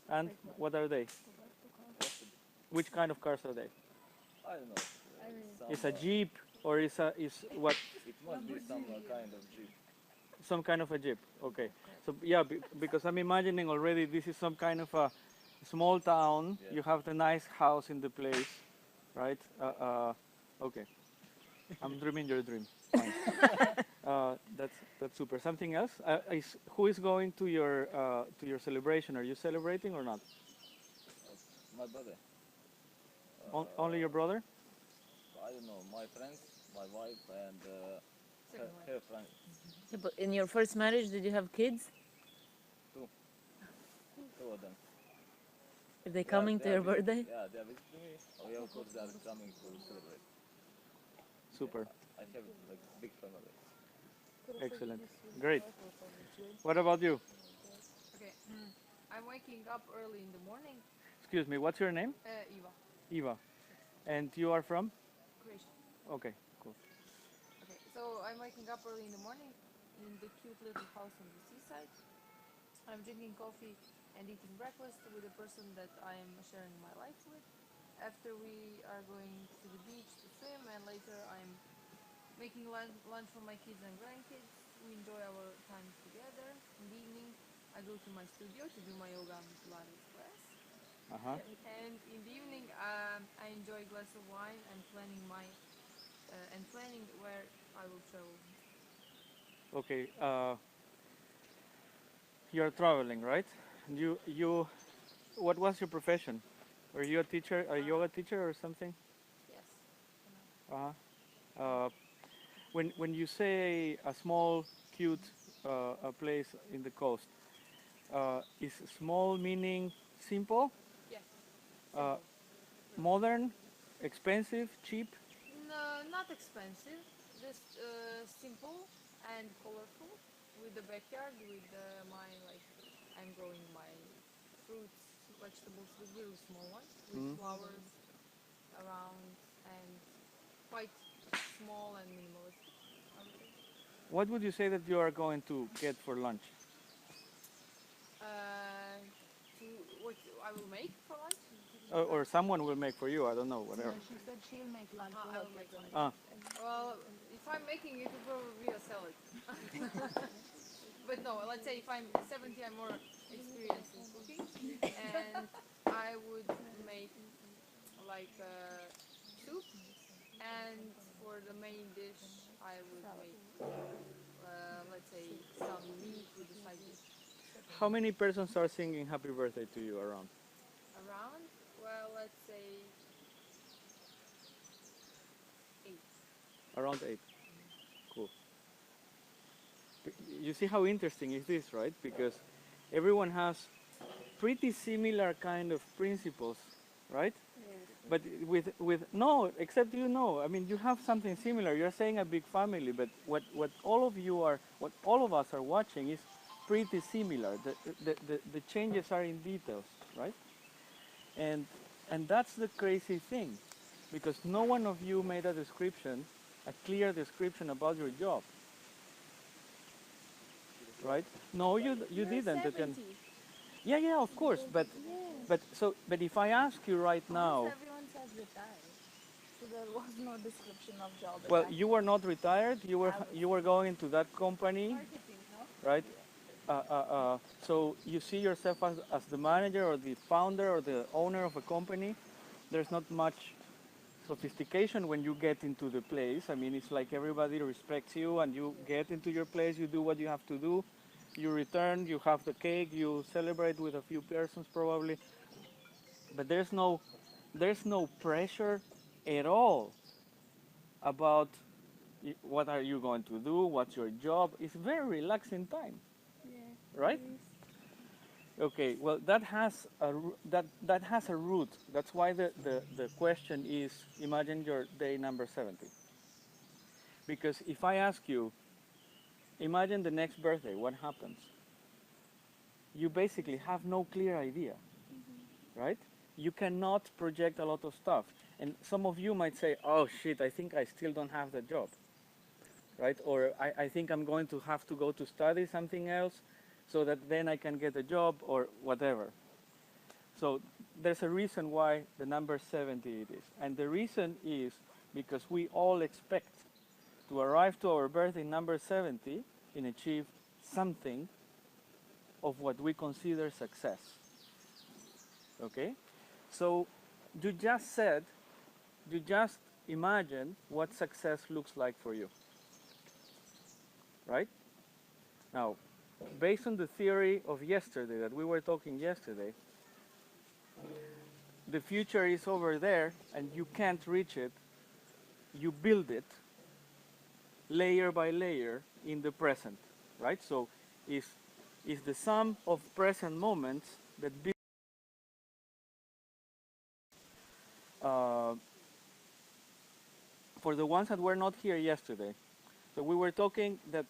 And what are they? Which kind of cars are they? I don't know. Some, Is a Jeep or is what? it must be some kind of jeep. Some kind of a Jeep. Okay. So yeah, because I'm imagining already this is some kind of a small town. Yeah. You have the nice house in the place, right? Okay. I'm dreaming your dream. Fine. That's super. Something else? Who is going to your celebration? Are you celebrating or not? My brother. Only your brother? I don't know. My friends, my wife, and her friends. Yeah, but in your first marriage, did you have kids? 2 of them. Are they coming they to are your visiting- birthday? Yeah, they are visiting me. Oh, yeah, of course, they are coming to celebrate. Super. I have like big family. Excellent. Great. What about you? Okay. I'm waking up early in the morning. Excuse me. What's your name? Eva. Eva. And you are from? Croatia. Okay. Cool. Okay. So I'm waking up early in the morning in the cute little house on the seaside. I'm drinking coffee and eating breakfast with the person that I'm sharing my life with. After we are going to the beach to swim, and later I'm making lunch for my kids and grandkids. We enjoy our time together. In the evening, I go to my studio to do my yoga and Pilates class. And in the evening, I enjoy a glass of wine and planning where I will travel. Okay. you're traveling, right? And what was your profession? Were you a teacher, a yoga teacher or something? Yes. Uh-huh. Uh, when you say a small, cute a place in the coast, is small meaning simple, Yes. uh, Simple. modern, expensive, cheap? No, not expensive. Just simple and colorful. With the backyard, with my like, I'm growing my fruits, vegetables, the really small ones, with Mm. flowers around, and quite small and minimalistic, I would say. What would you say that you are going to get for lunch? Uh, to what I will make for lunch? Or someone will make for you, I don't know, whatever. No, she said she'll make lunch for I her will make kids and lunch. Ah, Well, if I'm making it, it will probably be a salad. But no, let's say if I'm 70, I'm more experienced in cooking, and I would make like soup, and for the main dish, I would make let's say some meat with a side dish. how many persons are singing happy birthday to you around? Around, well, let's say 8. Around 8. Cool. You see how interesting is this, right? Because everyone has pretty similar kind of principles, right? But with no, except you know, I mean, you have something similar. You're saying a big family, but what all of you are, what all of us are watching is pretty similar. The changes are in details, right? And and that's the crazy thing, because no one of you made a description, a clear description about your job, right? No, you didn't. You can, 70. yeah, yeah, of course, but if I ask you right now, everyone says retired. So there was no description of job in well, that. you were not retired. I was You were going into that company, marketing, no? right? So you see yourself as the manager or the founder or the owner of a company. There's not much sophistication when you get into the place. I mean, it's like everybody respects you, and you get into your place. You do what you have to do. You return. You have the cake. You celebrate with a few persons probably. But there's no pressure at all about what are you going to do, what's your job. It's very relaxing time, right? Okay, well, that has a root. That's why the question is, imagine your day number 70. Because if I ask you, imagine the next birthday, what happens? You basically have no clear idea, right? You cannot project a lot of stuff. And some of you might say, oh shit, I think I still don't have the job, right? Or I think I'm going to have to go to study something else so that then I can get a job or whatever. So there's a reason why the number 70 it is. And the reason is because we all expect to arrive to our birthday number 70 and achieve something of what we consider success. Okay? So you just said, you just imagine what success looks like for you. Right? Now, based on the theory of yesterday that we were talking yesterday, the future is over there and you can't reach it. You build it layer by layer in the present, right? So is the sum of present moments that build. Uh, for the ones that were not here yesterday, so we were talking that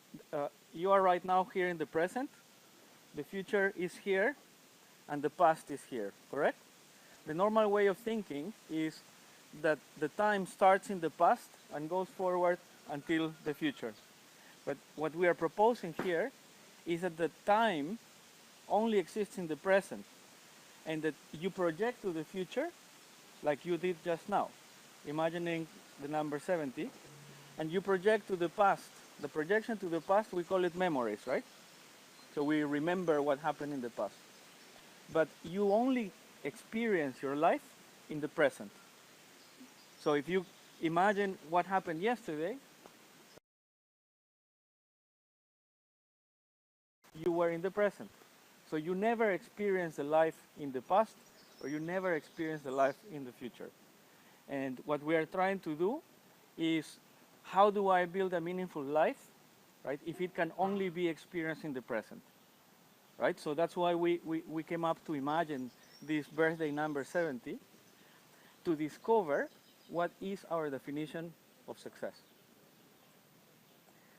you are right now here in the present, the future is here, and the past is here, correct? The normal way of thinking is that the time starts in the past and goes forward until the future. But what we are proposing here is that the time only exists in the present, and that you project to the future like you did just now, imagining the number 70, and you project to the past. The projection to the past, we call it memories, right? So we remember what happened in the past. But you only experience your life in the present. So if you imagine what happened yesterday, you were in the present. So you never experience the life in the past, or you never experience the life in the future. And what we are trying to do is, how do I build a meaningful life, right, if it can only be experienced in the present, right? So that's why we came up to imagine this birthday number 70, to discover what is our definition of success.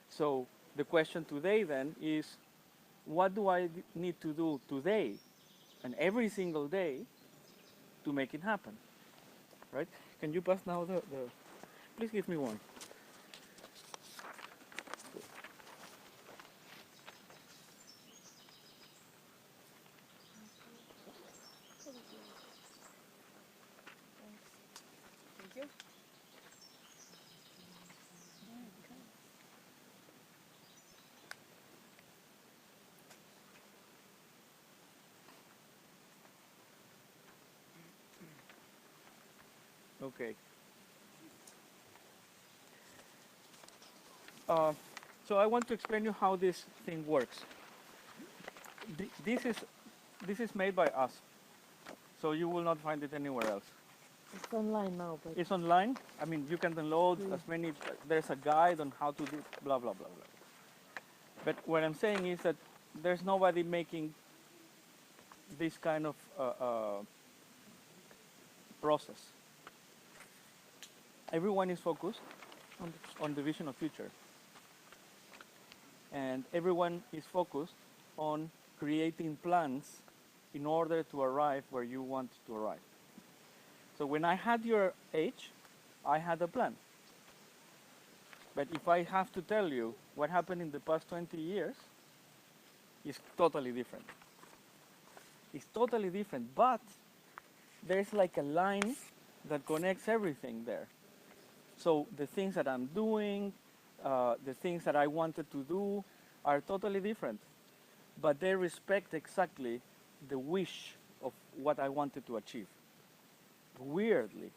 So the question today then is, what do I need to do today and every single day to make it happen, right? Can you pass now the please give me one. Thank you. Okay. So I want to explain you how this thing works. This is made by us, so you will not find it anywhere else. It's online now, but It's online. I mean, you can download as many. There's a guide on how to do blah blah blah blah. But what I'm saying is that there's nobody making this kind of process. Everyone is focused on the vision of future, and everyone is focused on creating plans in order to arrive where you want to arrive. So when I had your age, I had a plan. But if I have to tell you what happened in the past 20 years, it's totally different. It's totally different, but there's like a line that connects everything there. So the things that I'm doing, the things that I wanted to do are totally different, but they respect exactly the wish of what I wanted to achieve. Weirdly.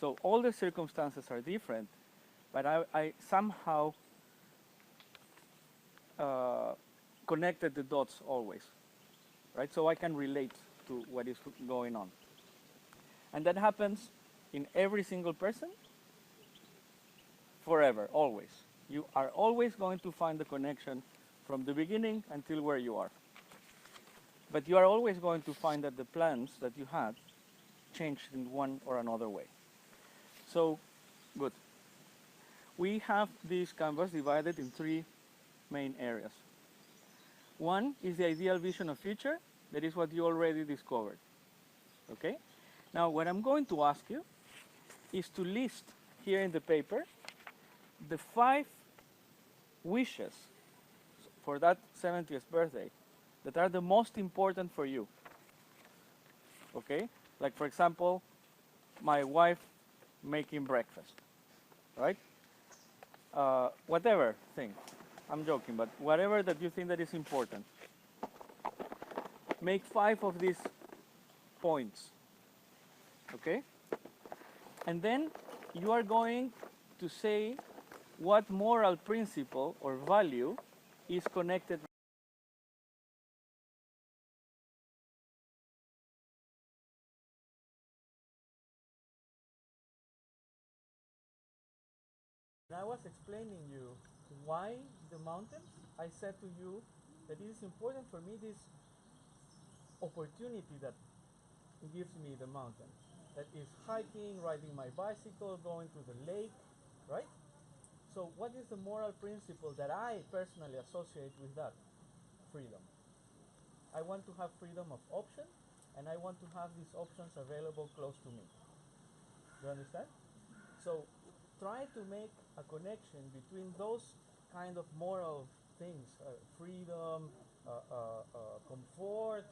So all the circumstances are different, but I somehow connected the dots always, right? So I can relate to what is going on. And that happens in every single person forever, always. You are always going to find the connection from the beginning until where you are. But you are always going to find that the plans that you had changed in one or another way. So, good. We have this canvas divided in three main areas. One is the ideal vision of future. That is what you already discovered. Okay? Now, what I'm going to ask you is to list here in the paper the 5 wishes for that 70th birthday that are the most important for you. Okay? Like, for example, my wife making breakfast, right? Whatever thing. I'm joking, but whatever that you think that is important. Make 5 of these points, okay? And then you are going to say what moral principle or value is connected. When I was explaining you why the mountains, I said to you that it is important for me, this opportunity that gives me the mountain. That is hiking, riding my bicycle, going to the lake, right? So what is the moral principle that I personally associate with that? Freedom. I want to have freedom of option, and I want to have these options available close to me. Do you understand? So try to make a connection between those kind of moral things, freedom, comfort,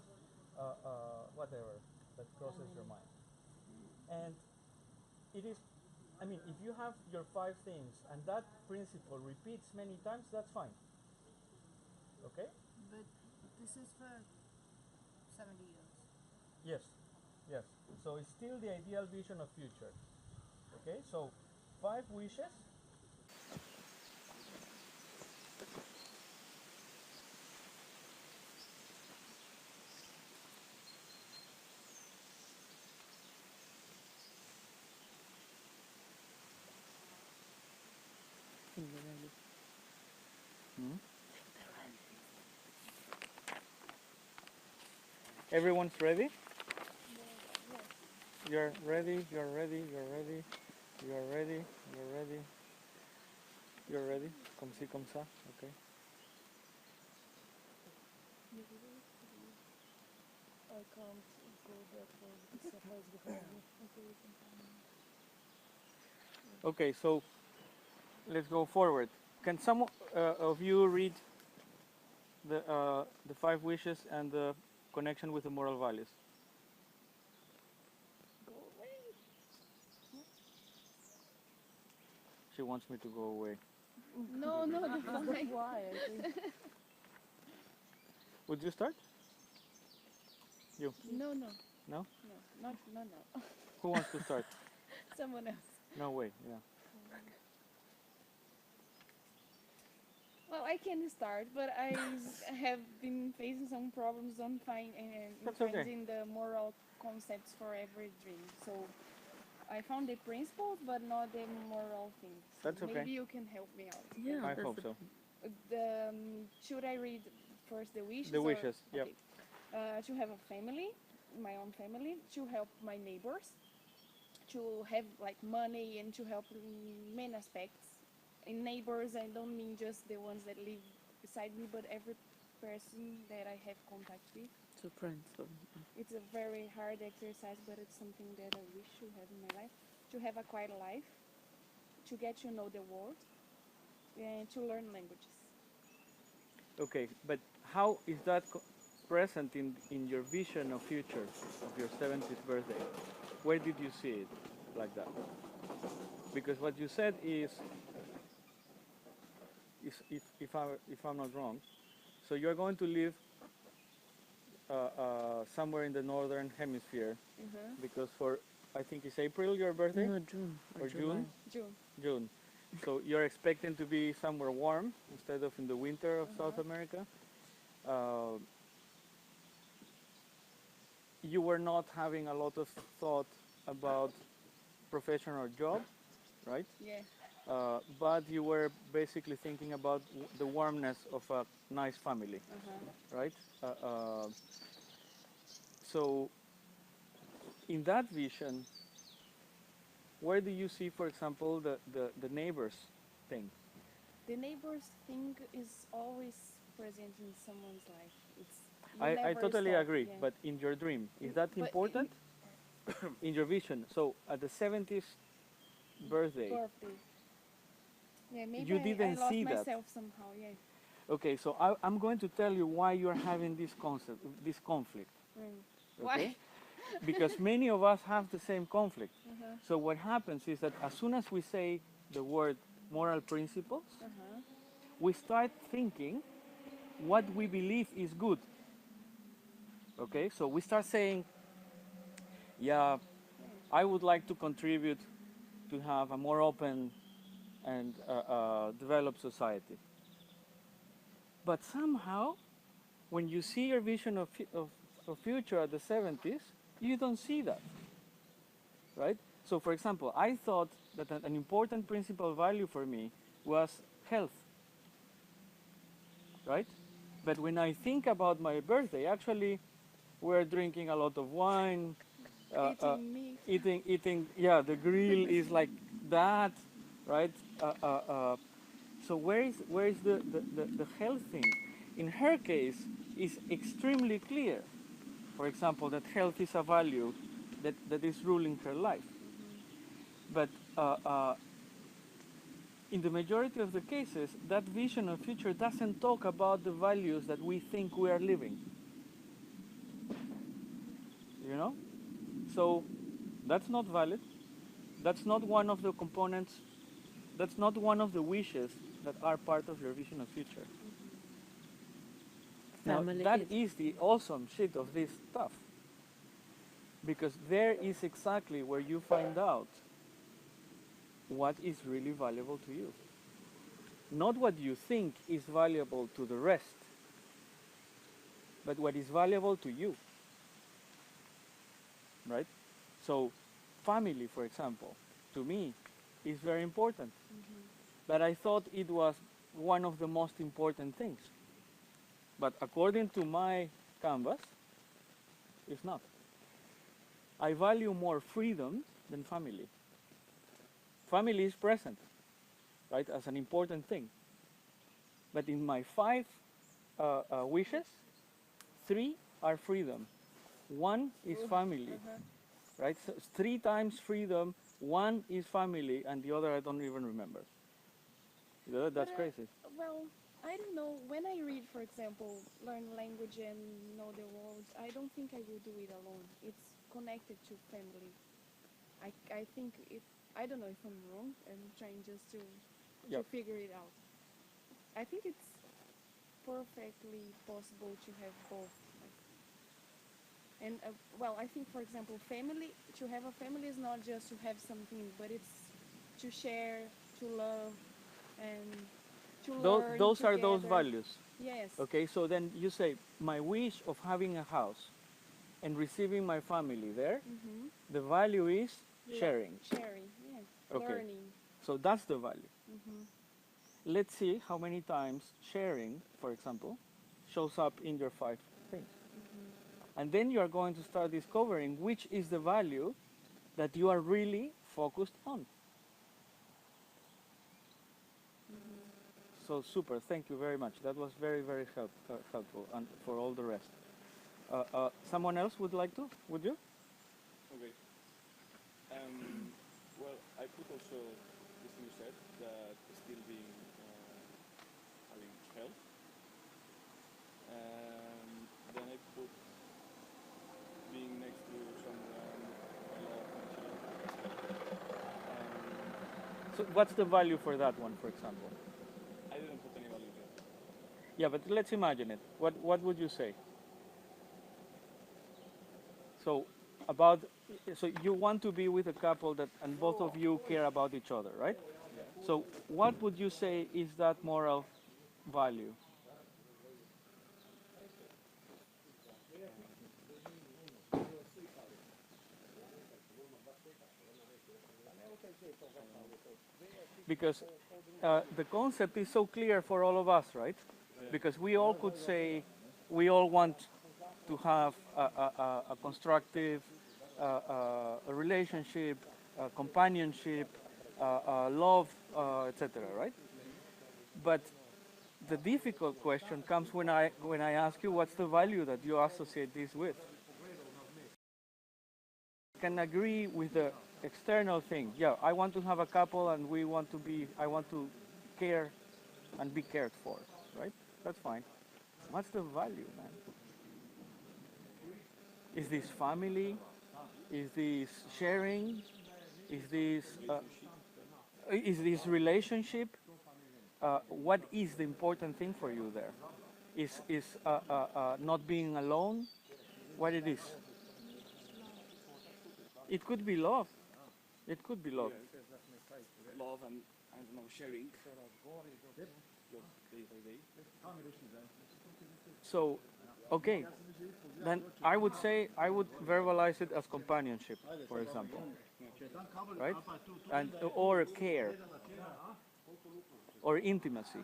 whatever that crosses your mind. And it is, I mean, if you have your 5 things and that principle repeats many times, that's fine. Okay? But this is for 70 years. Yes, yes. So it's still the ideal vision of future. Okay, so 5 wishes. Everyone's ready? You're ready, you're ready, you're ready, you're ready, you're ready, you're ready. Comme ci, comme ça, okay. I can't go that far because Safa is behind me. Okay, so let's go forward. Can some of you read the 5 wishes and the connection with the moral values? She wants me to go away. No, no, that's fine. Why? I think. Would you start? You? No, no, No? no, not now. Who wants to start? Someone else. No way, yeah. Well, I can start, but I have been facing some problems on That's okay. finding the moral concepts for every dream. So I found the principles, but not the moral things. So That's okay. maybe you can help me out. Yeah, I that's hope the- so. Should I read first the wishes? The or- wishes, yep. Okay. To have a family, my own family, to help my neighbors, to have like money and to help in many aspects. In neighbors, I don't mean just the ones that live beside me, but every person that I have contact with. So friends. So, It's a very hard exercise, but it's something that I wish to have in my life. To have a quiet life, to get to know the world, and to learn languages. Okay, but how is that present in your vision of future of your 70th birthday? Where did you see it like that? Because what you said is if I'm not wrong, so you're going to live somewhere in the northern hemisphere because for I think it's April your birthday no, June or July. June. June. So you're expecting to be somewhere warm instead of in the winter of South America. You were not having a lot of thought about profession or job, right? Yeah. But you were basically thinking about the warmness of a nice family, right? So in that vision, where do you see, for example, the neighbors thing? The neighbors thing is always present in someone's life. You I never totally stop, agree, yeah. but in your dream, is that But important? In your vision. So at the 70th birthday, birthday. Yeah, maybe You I didn't lost see that. myself somehow. Yeah. okay, so I'm going to tell you why you're having this concept, this conflict. Okay? Why? Because many of us have the same conflict. So what happens is that as soon as we say the word moral principles, we start thinking what we believe is good. Okay, so we start saying, yeah, I would like to contribute to have a more open and developed society. But somehow, when you see your vision of future at the 70s, you don't see that, right? So for example, I thought that an important principal value for me was health, right? But when I think about my birthday, actually, we're drinking a lot of wine, Eating meat. eating, yeah, the grill is like that, right? So where is the health thing? In her case, is extremely clear. For example, that health is a value that is ruling her life. But in the majority of the cases, that vision of future doesn't talk about the values that we think we are living. You know? So that's not valid. That's not one of the components, that's not one of the wishes that are part of your vision of future. Now, Family that is- is the awesome shit of this stuff. Because there is exactly where you find out what is really valuable to you. Not what you think is valuable to the rest, but what is valuable to you. Right? So, family, for example, to me, is very important. But I thought it was one of the most important things. But according to my canvas, It's not. I value more freedom than family. Family is present, right, as an important thing. But in my 5 wishes, 3 are freedom. 1 is family, right? So 3 times freedom, 1 is family, and the other I don't even remember. That's But, crazy. well, I don't know. When I read, for example, learn language and know the world, I don't think I will do it alone. It's connected to family. I think it. I don't know if I'm wrong. I'm trying just to Yep. figure it out. I think it's perfectly possible to have both. Like, and well, I think, for example, family. To have a family is not just to have something, but it's to share, to love, and to learn Those are those together. values. Yes. Okay, so then you say, my wish of having a house and receiving my family there, Mm-hmm. the value is sharing. Sharing. Yeah. Okay. Learning. So that's the value. Mm-hmm. Let's see how many times sharing, for example, shows up in your 5 things. And then you are going to start discovering which is the value that you are really focused on. So super, thank you very much. That was very, very helpful, and for all the rest. Someone else would like to? Would you? Okay. Well, I put also this thing you said, that still being having health. Then I put being next to someone I love and chilling. So what's the value for that one, for example? I didn't put any value there. Yeah, but let's imagine it. What would you say? So about, so you want to be with a couple that, and both of you care about each other, right? Yeah. So what would you say is that moral value? Because the concept is so clear for all of us, right? Because we all could say we all want to have a constructive relationship, companionship, love, etc. Right? But the difficult question comes when I ask you what's the value that you associate this with. Can agree with the external thing. Yeah, I want to have a couple and we want to be, I want to care and be cared for, right? That's fine. What's the value, man? Is this family? Is this sharing? Is this relationship? What is the important thing for you there? Is not being alone? What it is? It could be love. It could be love. Love and, I don't know, sharing your day by day. So, okay, then I would say I would verbalize it as companionship, for example, right? And or care, or intimacy.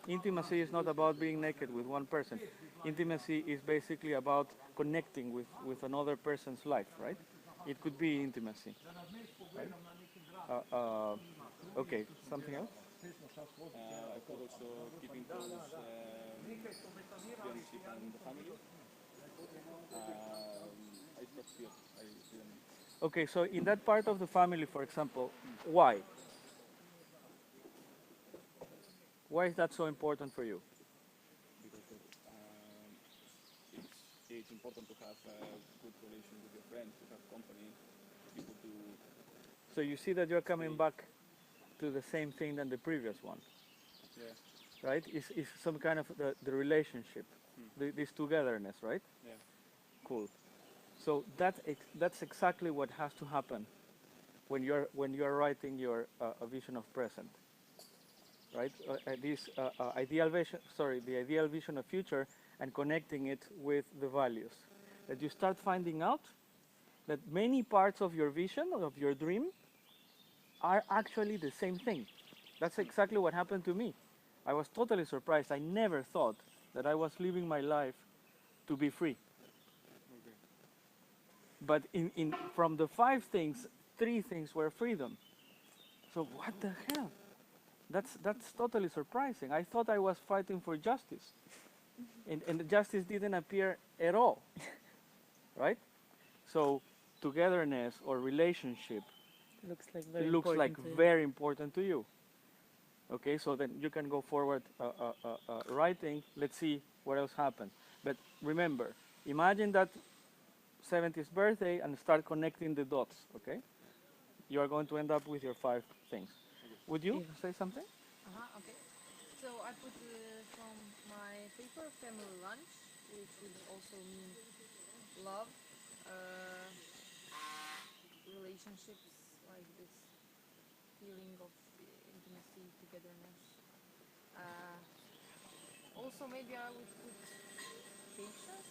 Intimacy is not about being naked with one person. Intimacy is basically about connecting with another person's life, right? It could be intimacy. Right? Okay, something else? I could also keep in close friendship and the family. I stopped here. I didn't. Okay, so in that part of the family, for example, why? Why is that so important for you? Because it's important to have a good relation with your friends, to have company, people to. So you see that you're coming back to the same thing than the previous one. Yeah. Right? It's some kind of the relationship, this togetherness, right? Yeah. Cool. So that's exactly what has to happen when you're writing your a vision of present, right? This ideal vision, the ideal vision of future, and connecting it with the values. That you start finding out that many parts of your vision, of your dream, are actually the same thing. That's exactly what happened to me. I was totally surprised. I never thought that I was living my life to be free. Okay. But from the 5 things, 3 things were freedom. So what the hell? That's totally surprising. I thought I was fighting for justice, and the justice didn't appear at all, right? So togetherness or relationship Looks like very looks like important to you. very important to you. Okay, so then you can go forward writing. Let's see what else happens. But remember, imagine that 70th birthday and start connecting the dots. Okay, you are going to end up with your 5 things. Would you say something? Okay. So I put from my paper family lunch, which would also mean love, uh, relationships, like this feeling of intimacy, togetherness. Uh, Also, maybe I would put patience,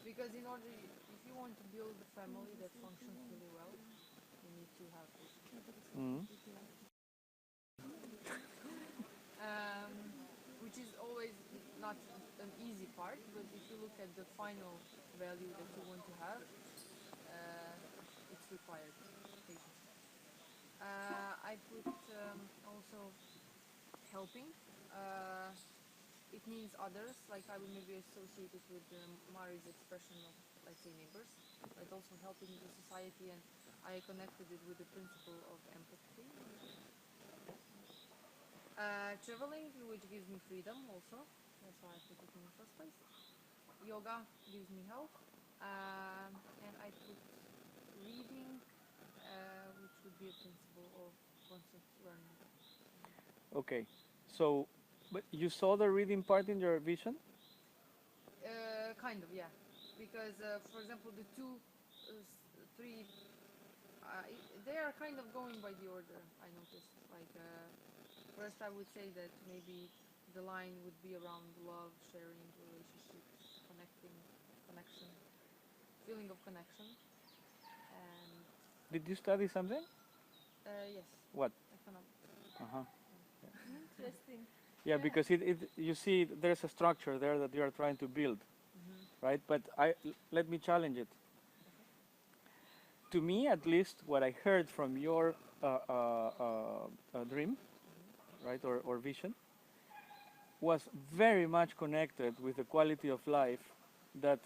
because in order, if you want to build a family that functions really well, you need to have patience. Mm. Um, which is always not an easy part, but if you look at the final value that you want to have, it's required patience. I put also helping. It means others, like I would maybe associate it with Mari's expression of, let's say, neighbors, but also helping the society, and I connected it with the principle of empathy. Traveling, which gives me freedom also, that's why I put it in the first place. Yoga gives me health, and I put reading, which would be a principle of constant learning. Okay, so but you saw the reading part in your vision? Kind of, yeah. Because, for example, the 3, they are kind of going by the order, I noticed. Like, first I would say that maybe the line would be around love, sharing, relationships, connection, feeling of connection. And, Did you study something? yes, What? economics. Uh-huh. Interesting. Yeah, because you see there's a structure there that you are trying to build, right? But let me challenge it. To me, at least, what I heard from your dream, right, or vision, was very much connected with the quality of life that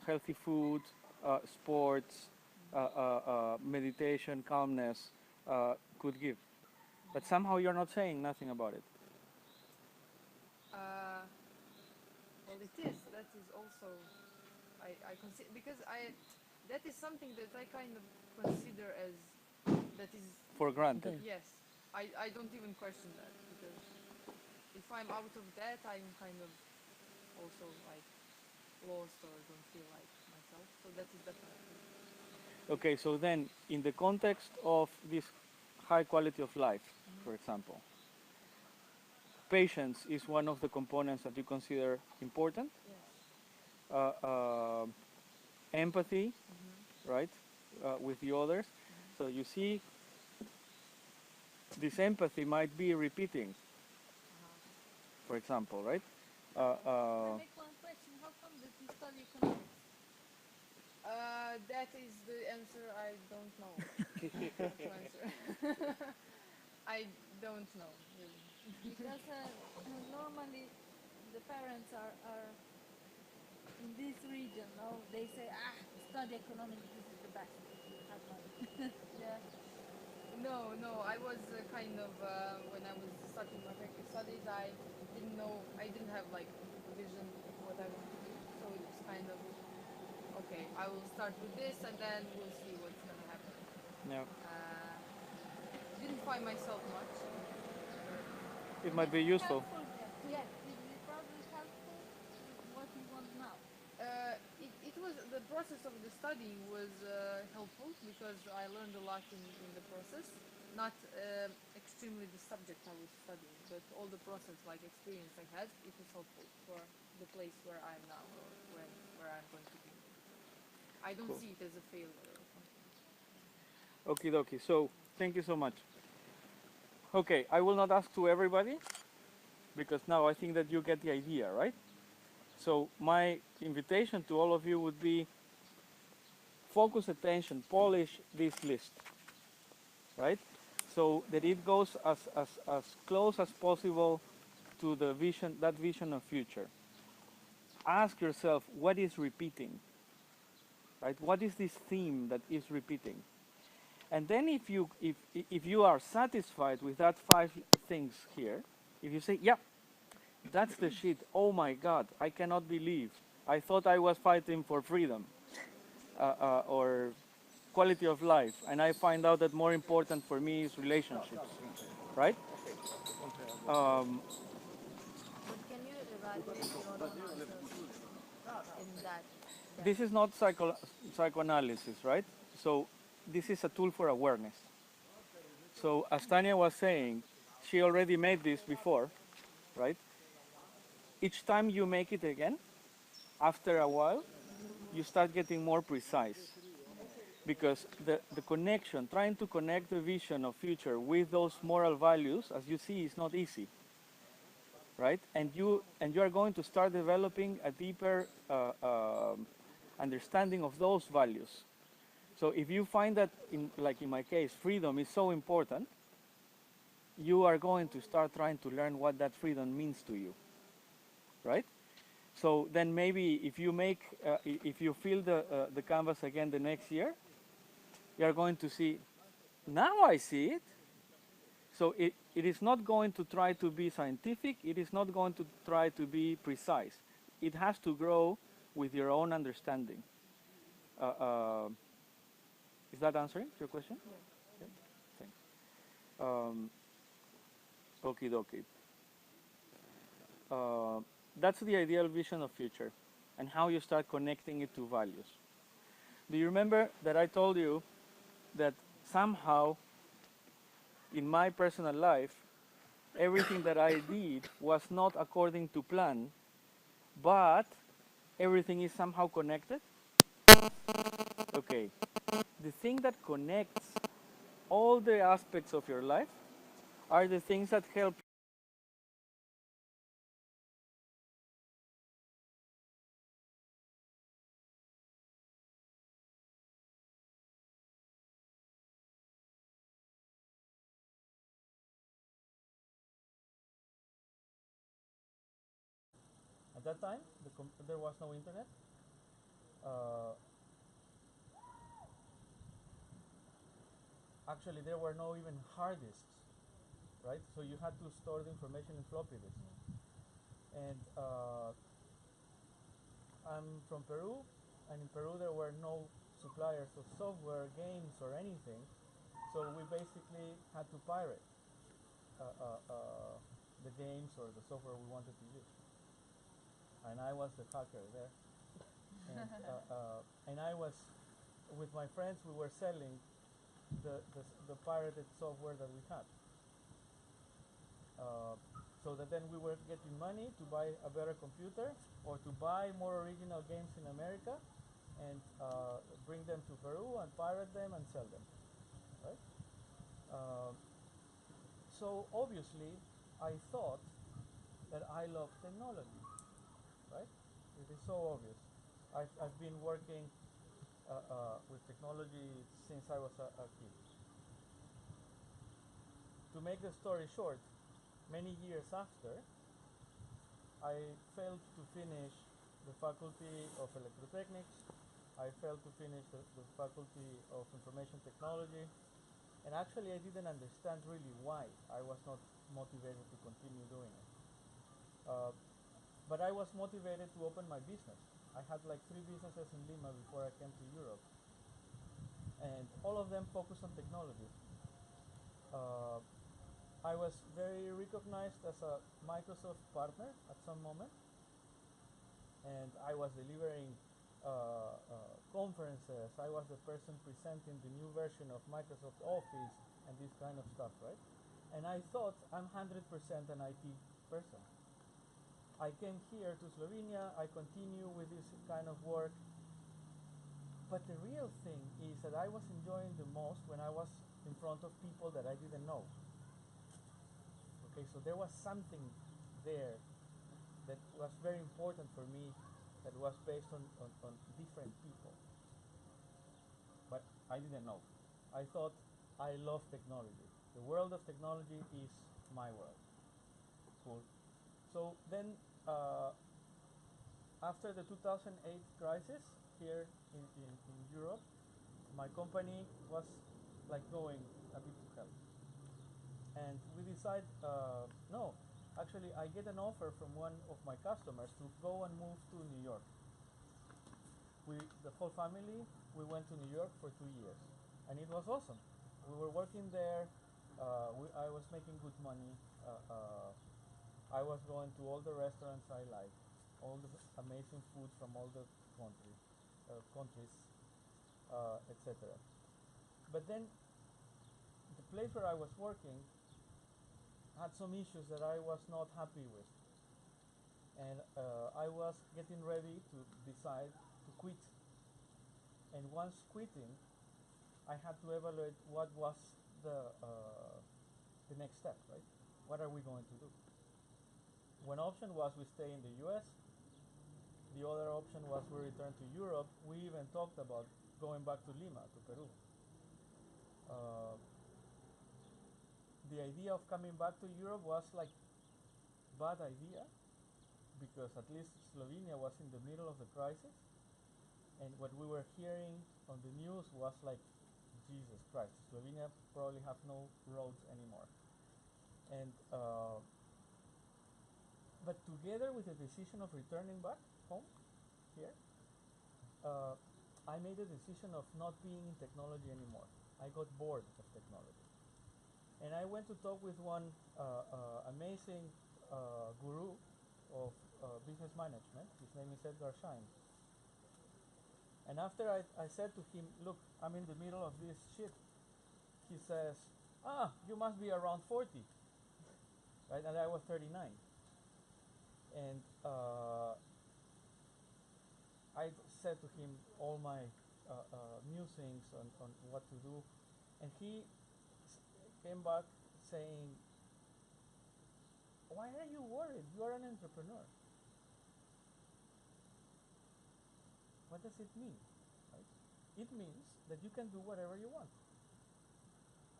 healthy food, sports, meditation, calmness could give. But somehow you're not saying nothing about it. Well, it is. That is also, I consider, because that is something that I kind of consider as, that is, For granted. yes, I don't even question that, because if I'm out of that, I'm kind of also like lost or don't feel like myself. So that is definitely. Okay, so then in the context of this high quality of life, for example, patience is one of the components that you consider important. Yes. Empathy, right, with the others. So you see, this empathy might be repeating, for example, right? Can I make one question? How come that you study economics? That is the answer. I don't know. What to answer. I don't know really. Because normally the parents are in this region, no? They say, study economics, this is the best. You have money. Yeah. No. I was kind of when I was starting my faculty studies, I didn't have like a vision of what I want to do. So it was kind of, okay, I will start with this and then we'll see what's gonna happen. Yeah. Didn't find myself much. It might be useful. Yes, is it probably helpful with what you want now? It was, the process of the study was helpful because I learned a lot in the process. Not extremely the subject I was studying, but all the process, like experience I had, it was helpful for the place where I am now, or where I'm going to be. I don't Cool. see it as a failure or something. Okie dokie. So thank you so much. Okay, I will not ask to everybody because now I think that you get the idea, right? So my invitation to all of you would be, focus attention, polish this list, right? So that it goes as close as possible to the vision, that vision of future. Ask yourself, what is repeating, right? What is this theme that is repeating? And then if you are satisfied with that 5 things here, if you say, yeah, that's the shit, oh my God, I cannot believe, I thought I was fighting for freedom or quality of life, and I find out that more important for me is relationships, right? But can you evaluate your own answers in that This depth? is not psychoanalysis, right? So this is a tool for awareness. So as Tanya was saying, she already made this before, right? Each time you make it again, after a while, you start getting more precise. Because the connection, trying to connect the vision of future with those moral values, as you see, is not easy, right? And you are going to start developing a deeper understanding of those values. So if you find that, like in my case, freedom is so important, you are going to start trying to learn what that freedom means to you, right? So then maybe if you if you fill the canvas again the next year, you are going to see, now I see it. So it is not going to try to be scientific. It is not going to try to be precise. It has to grow with your own understanding. Is that answering your question? Yeah. Thanks. Okie dokie. That's the ideal vision of future and how you start connecting it to values. Do you remember that I told you that somehow in my personal life, everything that I did was not according to plan, but everything is somehow connected? Okay. The thing that connects all the aspects of your life are the things that help. At that time, there was no internet. Uh, Actually, there were no even hard disks, right? So you had to store the information in floppy disks. And I'm from Peru, and in Peru there were no suppliers of software, games, or anything. So we basically had to pirate the games or the software we wanted to use. And I was the hacker there. And I was, with my friends, we were selling the pirated software that we had. So that then we were getting money to buy a better computer or to buy more original games in America and bring them to Peru and pirate them and sell them, right? So obviously I thought that I love technology, right? It is so obvious. I've been working with technology since I was a kid. To make the story short, many years after, I failed to finish the faculty of electrotechnics. I failed to finish the faculty of information technology. And actually I didn't understand really why I was not motivated to continue doing it. But I was motivated to open my business. I had like 3 businesses in Lima before I came to Europe. And all of them focused on technology. I was very recognized as a Microsoft partner at some moment, and I was delivering conferences. I was the person presenting the new version of Microsoft Office and this kind of stuff, right? And I thought I'm 100% an IT person. I came here to Slovenia, I continue with this kind of work, but the real thing is that I was enjoying the most when I was in front of people that I didn't know. Okay, so there was something there that was very important for me that was based on different people. I didn't know. I thought I love technology. The world of technology is my world. Cool. So then, after the 2008 crisis here in Europe, my company was like going a bit to hell. And we decide, no, actually I get an offer from one of my customers to go and move to New York. The whole family, we went to New York for 2 years, and it was awesome. We were working there. I was making good money. I was going to all the restaurants I like, all the amazing food from all the countries, etc. But then the place where I was working had some issues that I was not happy with, and I was getting ready to decide to quit. And once quitting, I had to evaluate what was the next step, right? What are we going to do? One option was we stay in the US. The other option was we return to Europe. We even talked about going back to Lima, to Peru. The idea of coming back to Europe was like bad idea, because at least Slovenia was in the middle of the crisis, and what we were hearing on the news was like, Jesus Christ, Slovenia probably have no roads anymore. And but together with the decision of returning back home here, I made a decision of not being in technology anymore. I got bored of technology. And I went to talk with one amazing guru of business management. His name is Edgar Schein. And after I said to him, look, I'm in the middle of this shit, he says, you must be around 40. Right? And I was 39. And I said to him all my musings on what to do. And he came back saying, why are you worried? You are an entrepreneur. What does it mean? Right? It means that you can do whatever you want.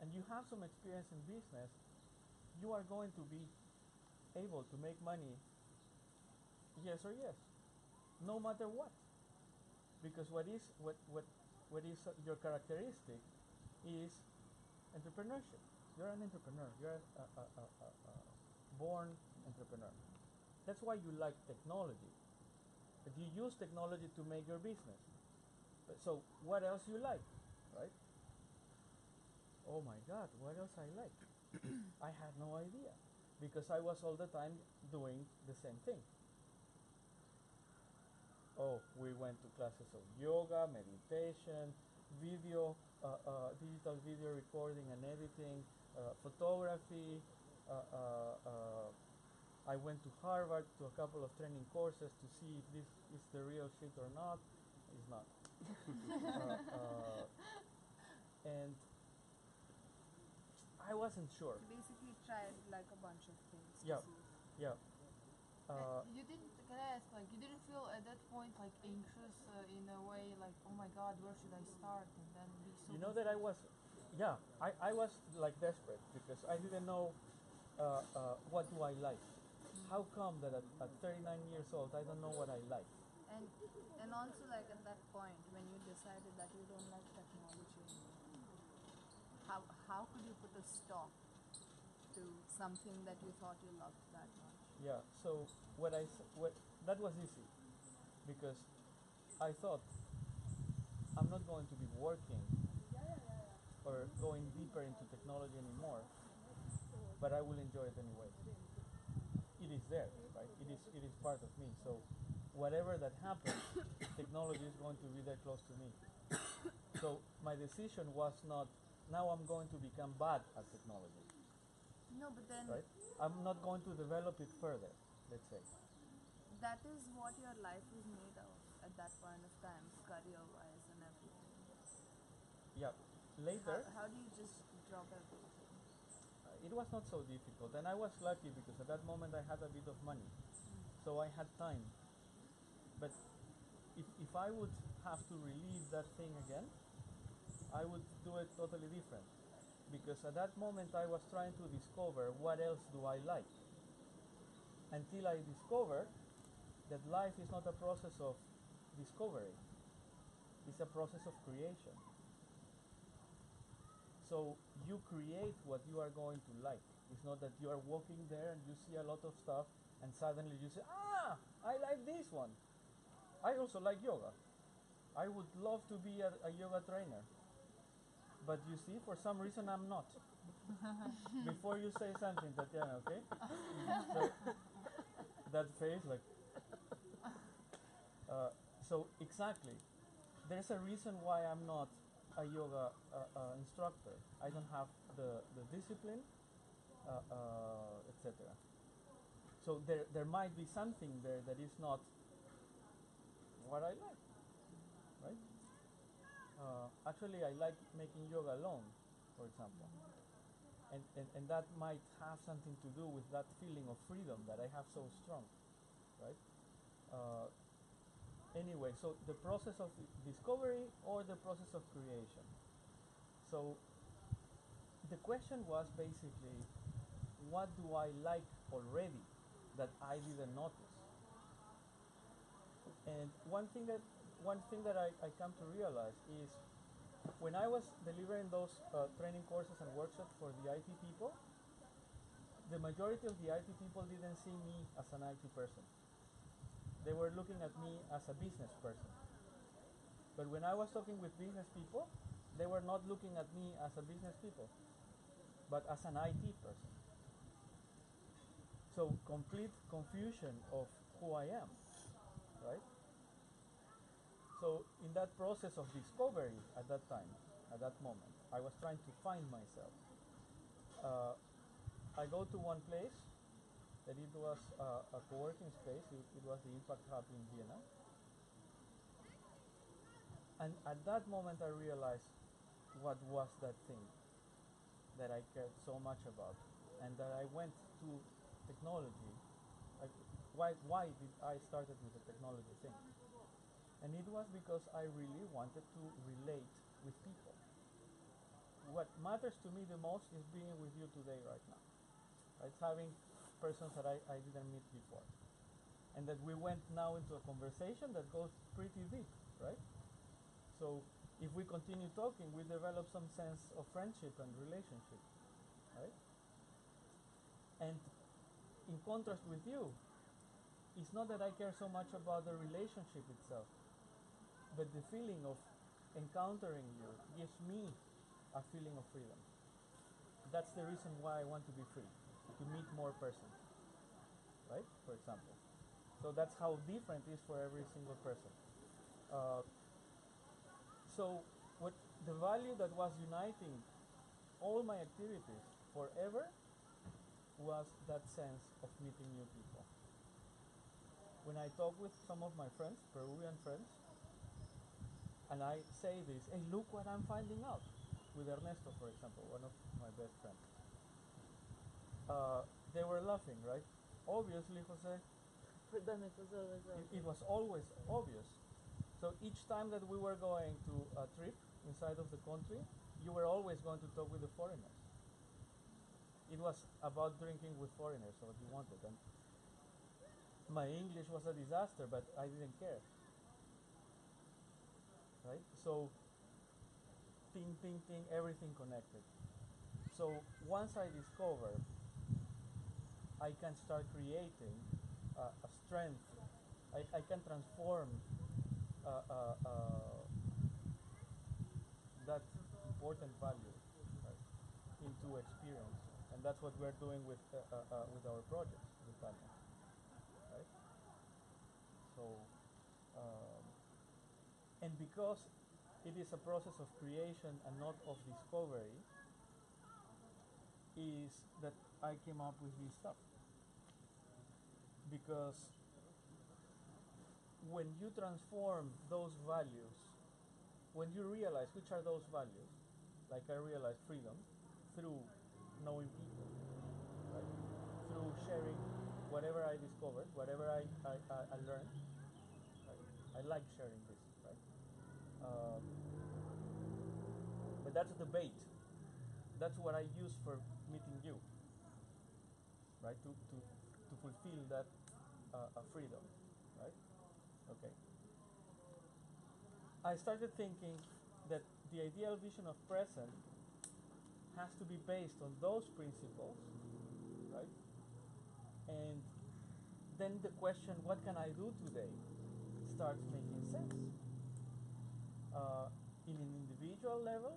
And you have some experience in business, you are going to be able to make money, yes or yes, no matter what. Because what is your characteristic is entrepreneurship. You're an entrepreneur. You're a born entrepreneur. That's why you like technology. But you use technology to make your business. So what else you like, right? Oh my God, what else I like? I had no idea, because I was all the time doing the same thing. Oh, we went to classes of yoga, meditation, video, digital video recording and editing, photography. I went to Harvard to a couple of training courses to see if this is the real shit or not. It's not. And I wasn't sure. Basically tried like a bunch of things. Yeah, yeah. You didn't, can I ask, like, you didn't feel at that point like anxious in a way, like, oh my God, where should I start? And then be so. You know that I was like desperate, because I didn't know what do I like. How come that at 39 years old I don't know what I like? And also like at that point when you decided that you don't like technology anymore, how could you put a stop to something that you thought you loved that much? Yeah. So that was easy, because I thought I'm not going to be working or going deeper into technology anymore, but I will enjoy it anyway. It is there, right? It is part of me. So whatever that happens, technology is going to be there close to me. So my decision was not, now I'm going to become bad at technology. No, but then right? I'm not going to develop it further, let's say. that is what your life was made of at that point of time, career-wise and everything. Yeah. Later, how do you just drop everything? It was not so difficult, and I was lucky because at that moment I had a bit of money, so I had time. But if I would have to relive that thing again, I would do it totally different. Because at that moment I was trying to discover what else do I like. Until I discovered that life is not a process of discovery, it's a process of creation. So you create what you are going to like. It's not that you are walking there and you see a lot of stuff and suddenly you say, ah, I like this one. I also like yoga. I would love to be a yoga trainer. But you see, for some reason I'm not. Before you say something, Tatiana, okay? So, that face, like, so exactly, there's a reason why I'm not a yoga instructor. I don't have the discipline, etc. So there might be something there that is not what I like, right? Actually, I like making yoga alone, for example. And that might have something to do with that feeling of freedom that I have so strong, right? Anyway, so the process of discovery or the process of creation. So the question was basically, what do I like already that I didn't notice? And one thing that I come to realize is when I was delivering those training courses and workshops for the IT people, the majority of the IT people didn't see me as an IT person. They were looking at me as a business person. But when I was talking with business people, they were not looking at me as a business people, but as an IT person. So complete confusion of who I am, right? So in that process of discovery at that time, at that moment, I was trying to find myself. I go to one place that it was a co-working space. It was the Impact Hub in Vienna. And at that moment I realized what was that thing that I cared so much about, and that I went to technology. Why did I started with the technology thing? And it was because I really wanted to relate with people. What matters to me the most is being with you today right now. Right? Having persons that I didn't meet before. And that we went now into a conversation that goes pretty deep, right? So if we continue talking, we develop some sense of friendship and relationship, right? And in contrast with you, it's not that I care so much about the relationship itself, but the feeling of encountering you gives me a feeling of freedom. That's the reason why I want to be free, to meet more persons, right? For example. So that's how different it is for every single person. So what the value that was uniting all my activities forever was that sense of meeting new people. When I talk with some of my friends, Peruvian friends, and I say this, hey, look what I'm finding out, with Ernesto, for example, one of my best friends. They were laughing, right? Obviously, Jose, it was always obvious. So each time that we were going to a trip inside of the country, you were always going to talk with the foreigners. It was about drinking with foreigners, so what you wanted. And my English was a disaster, but I didn't care. Right? So, ting, ting, ting, everything connected. So once I discover, I can start creating a strength. I can transform that important value, right, into experience, and that's what we're doing with our projects with Tanja, right? So, and because it is a process of creation and not of discovery, is that I came up with this stuff. Because when you transform those values, when you realize which are those values, like I realized freedom through knowing people, right? Through sharing whatever I discovered, whatever I learned. Right? I like sharing this, right? that's the bait. That's what I use for meeting you, right? To fulfill that freedom, right? Okay. I started thinking that the ideal vision of present has to be based on those principles, right? And then the question, what can I do today, starts making sense. In an individual level,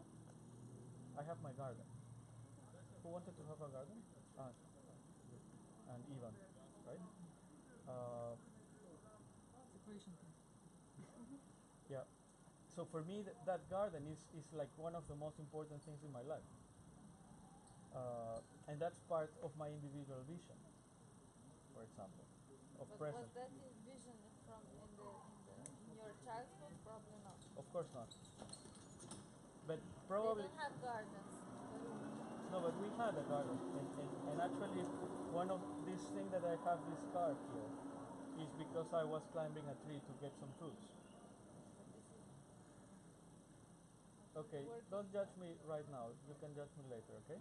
I have my garden. Who wanted to have a garden? Ah, and Ivan, right? Separation thing. Yeah. So for me, that garden is like one of the most important things in my life. And that's part of my individual vision, for example, of But present. was that vision from in your childhood? Probably not. Of course not. But They probably don't have gardens. no. But we had a garden, and actually, one of these things that I have this card here is because I was climbing a tree to get some fruits. But this is Okay, working. don't judge me right now. You can judge me later, okay?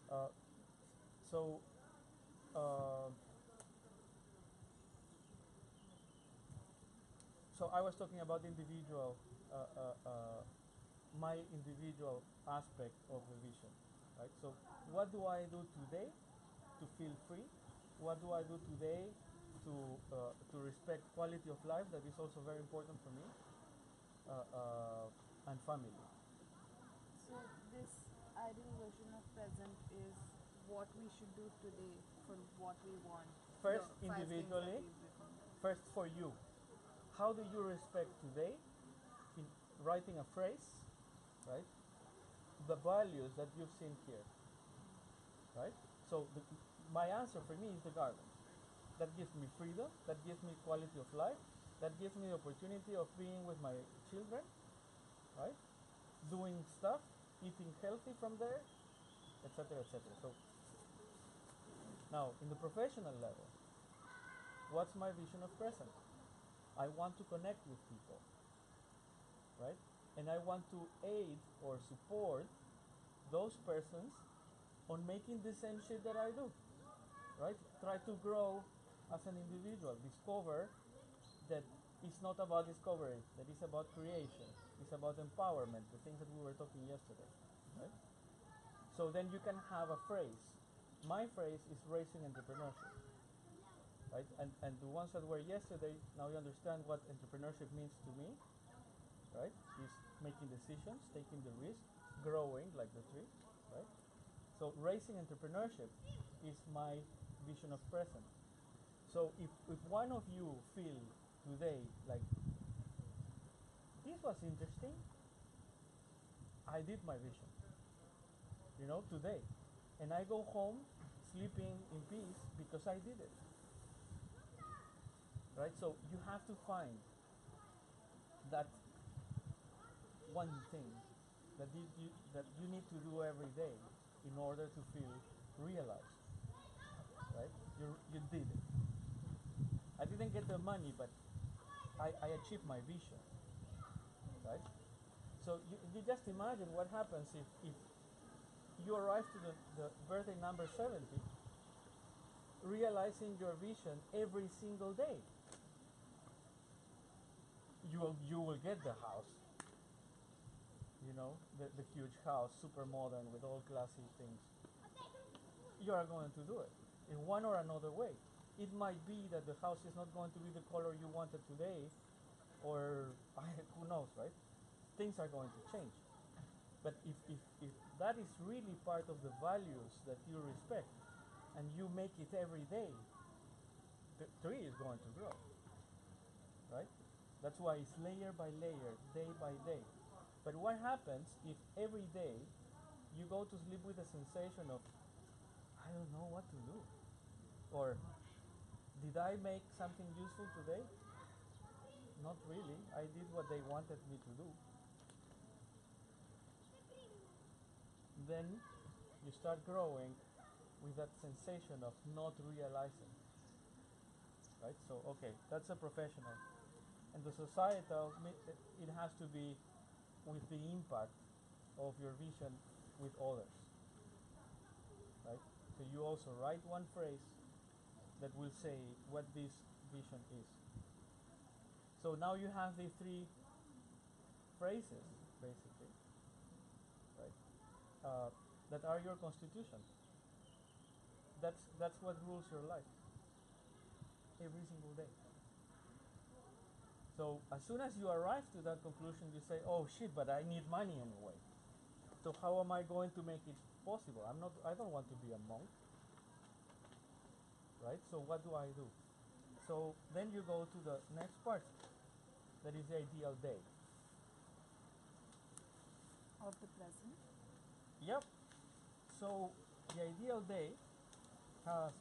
Uh, so, uh, so I was talking about individual, my individual aspect of the vision, right? So, what do I do today to feel free? What do I do today to respect quality of life? That is also very important for me, and family. So this ideal version of present is what we should do today for what we want. First, The 5 things that individually. we've written. First, for you, how do you respect today in writing a phrase, right? The values that you've seen here, right? So my answer for me is the garden. That gives me freedom, that gives me quality of life, that gives me the opportunity of being with my children, right? Doing stuff, eating healthy from there, etc., etc. So now, in the professional level, what's my vision of present? I want to connect with people, right? And I want to aid or support those persons on making the same shit that I do, right? Try to grow as an individual, discover that it's not about discovery, that it's about creation, it's about empowerment, the things that we were talking yesterday, right? So then you can have a phrase. My phrase is raising entrepreneurship, right? And the ones that were yesterday, now you understand what entrepreneurship means to me, right? Is making decisions, taking the risk, growing like the tree, right? So raising entrepreneurship is my vision of present. So if one of you feel today like this was interesting, I did my vision, today. And I go home sleeping in peace because I did it. Right? So you have to find that one thing that you need to do every day in order to feel realized. Right? You did it. I didn't get the money, but I achieved my vision. Right? So you just imagine what happens if you arrive to the birthday number 70, realizing your vision every single day. You will get the house, the huge house, super modern with all classy things. You are going to do it in one or another way. It might be that the house is not going to be the color you wanted today, or who knows, right? Things are going to change. But if that is really part of the values that you respect, and you make it every day, the tree is going to grow, right? That's why it's layer by layer, day by day. But what happens if every day you go to sleep with a sensation of, I don't know what to do? Or, did I make something useful today? Not really. I did what they wanted me to do. Then you start growing with that sensation of not realizing. Right? So, okay, that's a professional. And the societal, it has to be with the impact of your vision with others, right? So you also write one phrase that will say what this vision is. So now you have these three phrases, basically, right? That are your constitution. That's what rules your life every single day. So as soon as you arrive to that conclusion, you say, "Oh shit, but I need money anyway. So how am I going to make it possible? I don't want to be a monk, right? So what do I do?" So then you go to the next part. That is the ideal day. Of the present. Yep. So the ideal day has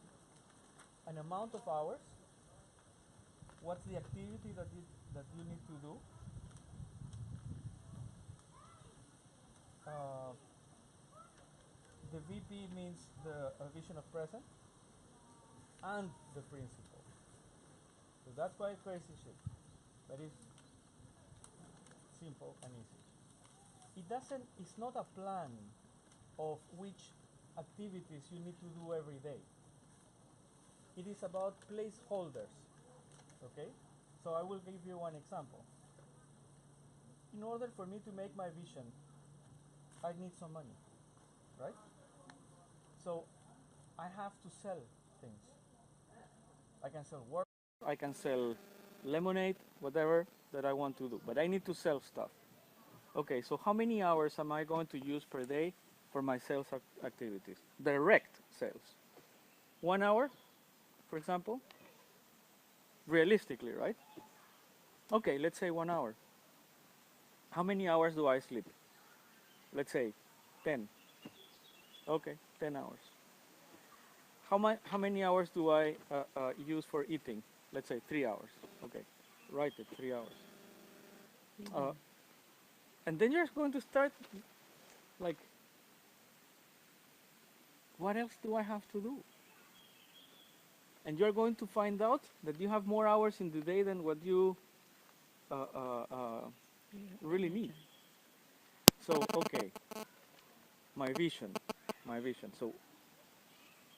an amount of hours. What's the activity that you need to do? Uh, the VP means the vision of present and the principle. So that's quite crazy shit. But it's simple and easy. It's not a plan of which activities you need to do every day. It is about placeholders. Okay? So I will give you one example. In order for me to make my vision, I need some money, right? So I have to sell things. I can sell work, I can sell lemonade, whatever that I want to do, but I need to sell stuff. Okay, so how many hours am I going to use per day for my sales activities? Direct sales. 1 hour, for example? Realistically, right? Okay, let's say 1 hour. How many hours do I sleep? Let's say 10. Okay, 10 hours. How many hours do I use for eating? Let's say 3 hours. Okay, write it, 3 hours. And then you're going to start like, what else do I have to do? And you're going to find out that you have more hours in the day than what you really need. So, okay, my vision. So,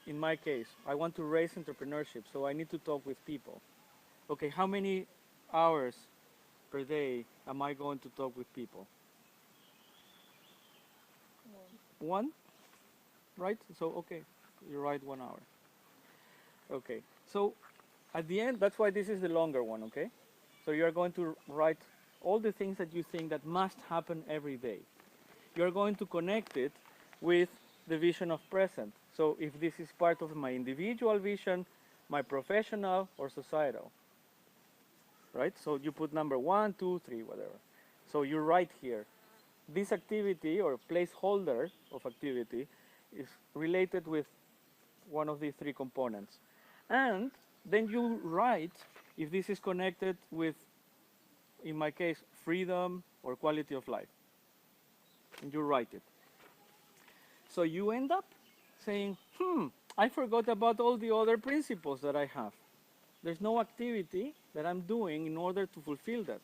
in my case, I want to raise entrepreneurship, so I need to talk with people. Okay, how many hours per day am I going to talk with people? 1, right? So, okay, you write 1 hour. Okay, so at the end, that's why this is the longer one, okay? So you're going to write all the things that you think that must happen every day. You're going to connect it with the vision of present. So if this is part of my individual vision, my professional or societal, right? So you put number 1, 2, 3, whatever. So you write here, this activity or placeholder of activity is related with one of these 3 components. And then you write if this is connected with, in my case, freedom or quality of life. And you write it. So you end up saying, I forgot about all the other principles that I have. There's no activity that I'm doing in order to fulfill that.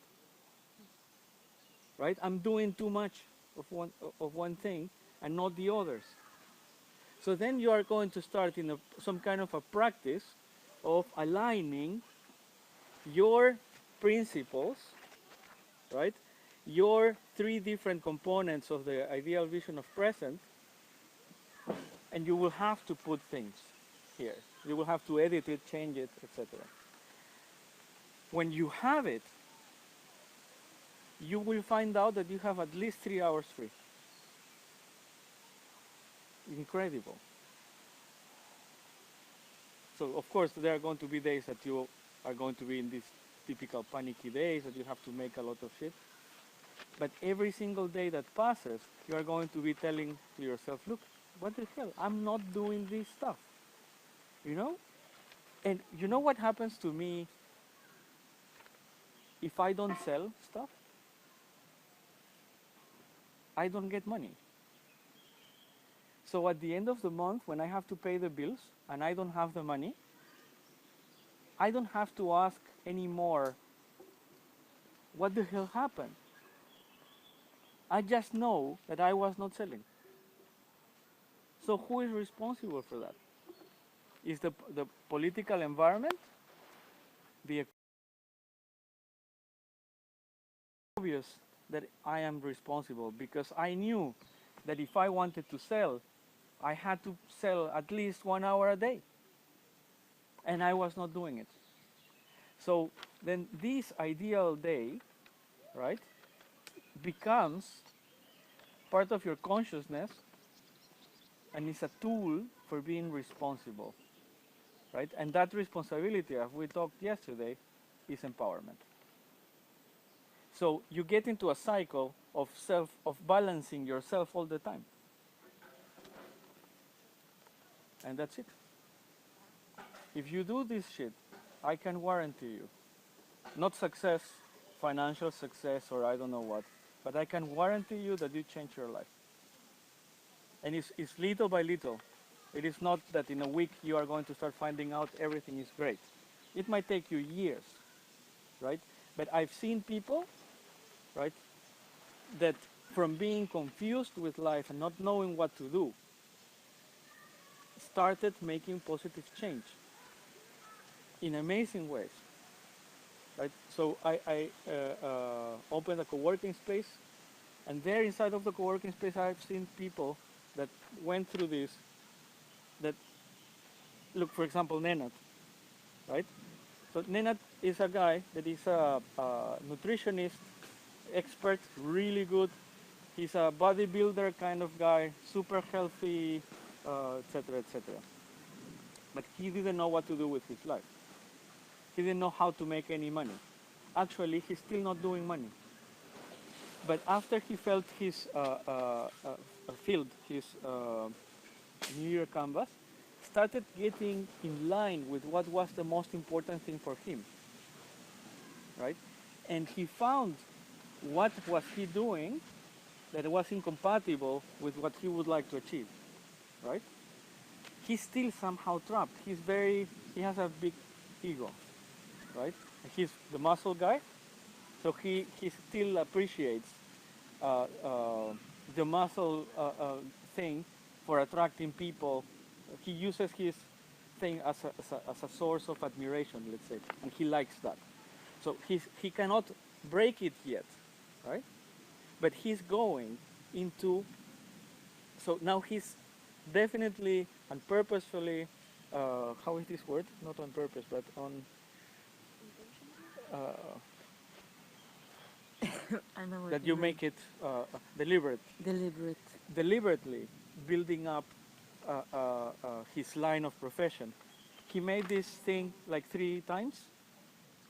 Right? I'm doing too much of one thing and not the others. So then you are going to start in some kind of a practice of aligning your principles, right? Your 3 different components of the ideal vision of present, and you will have to put things here. You will have to edit it, change it, etc. When you have it, you will find out that you have at least 3 hours free. Incredible. So of course there are going to be days that you are going to be in these typical panicky days that you have to make a lot of shit. But every single day that passes, you are going to be telling to yourself, look, what the hell? I'm not doing this stuff. You know? And you know what happens to me if I don't sell stuff? I don't get money. So at the end of the month, when I have to pay the bills and I don't have the money, I don't have to ask anymore, what the hell happened? I just know that I was not selling. So who is responsible for that? Is the political environment? The obvious that I am responsible, because I knew that if I wanted to sell, I had to sell at least 1 hour a day, and I was not doing it. So then this ideal day, right, becomes part of your consciousness, and it's a tool for being responsible, right? And that responsibility, as we talked yesterday, is empowerment. So you get into a cycle of balancing yourself all the time, and that's it. If you do this shit, I can guarantee you, not success, financial success, or I don't know what, but I can guarantee you that you change your life. And it's little by little. It is not that in a week you are going to start finding out everything is great. It might take you years, right? But I've seen people, right, that from being confused with life and not knowing what to do, started making positive change in amazing ways, right? So I opened a co-working space, and there inside of the co-working space I've seen people that went through this, that look, for example, Nenad, right? So Nenad is a guy that is a nutritionist, expert, really good. He's a bodybuilder kind of guy, super healthy, etc., etc. But he didn't know what to do with his life. He didn't know how to make any money. Actually, he's still not doing money. But after he felt his filled his New Year canvas, started getting in line with what was the most important thing for him, right? And he found what was he doing that was incompatible with what he would like to achieve, right? He's still somehow trapped. He has a big ego, right? He's the muscle guy, so he still appreciates the muscle thing for attracting people. He uses his thing as a source of admiration, let's say, and he likes that. So he cannot break it yet, right? But he's going into, so now he's definitely and purposefully, how is this word? Not on purpose, but on, I know what that you mean. make it deliberate. Deliberately building up his line of profession. He made this thing like 3 times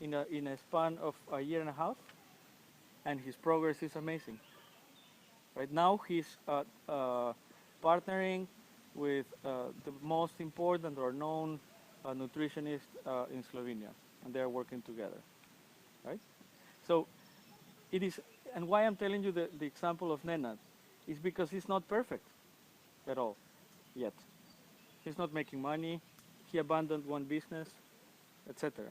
in a span of a year and a half, and his progress is amazing. Right now he's partnering with the most important or known nutritionist in Slovenia, and they're working together, right? So it is, and why I'm telling you the example of Nenad is because he's not perfect at all yet. He's not making money. He abandoned one business, etc.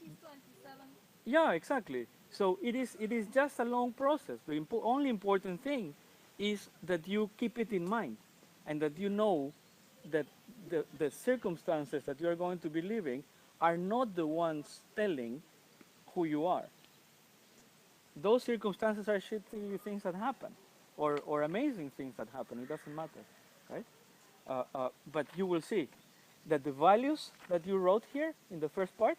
He's 27. Yeah, exactly. So it is just a long process. The only important thing is that you keep it in mind, and that you know that the circumstances that you are going to be living are not the ones telling who you are. Those circumstances are shitty things that happen, or amazing things that happen. It doesn't matter, right? But you will see that the values that you wrote here in the first part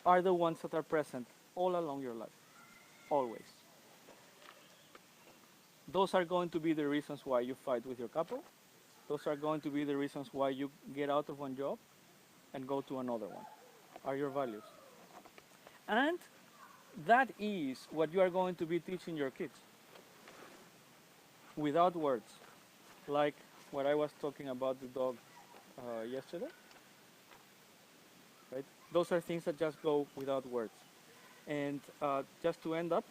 are the ones that are present all along your life, always. Those are going to be the reasons why you fight with your couple. Those are going to be the reasons why you get out of one job and go to another one, are your values. And that is what you are going to be teaching your kids without words, like what I was talking about the dog yesterday, right? Those are things that just go without words. And just to end up,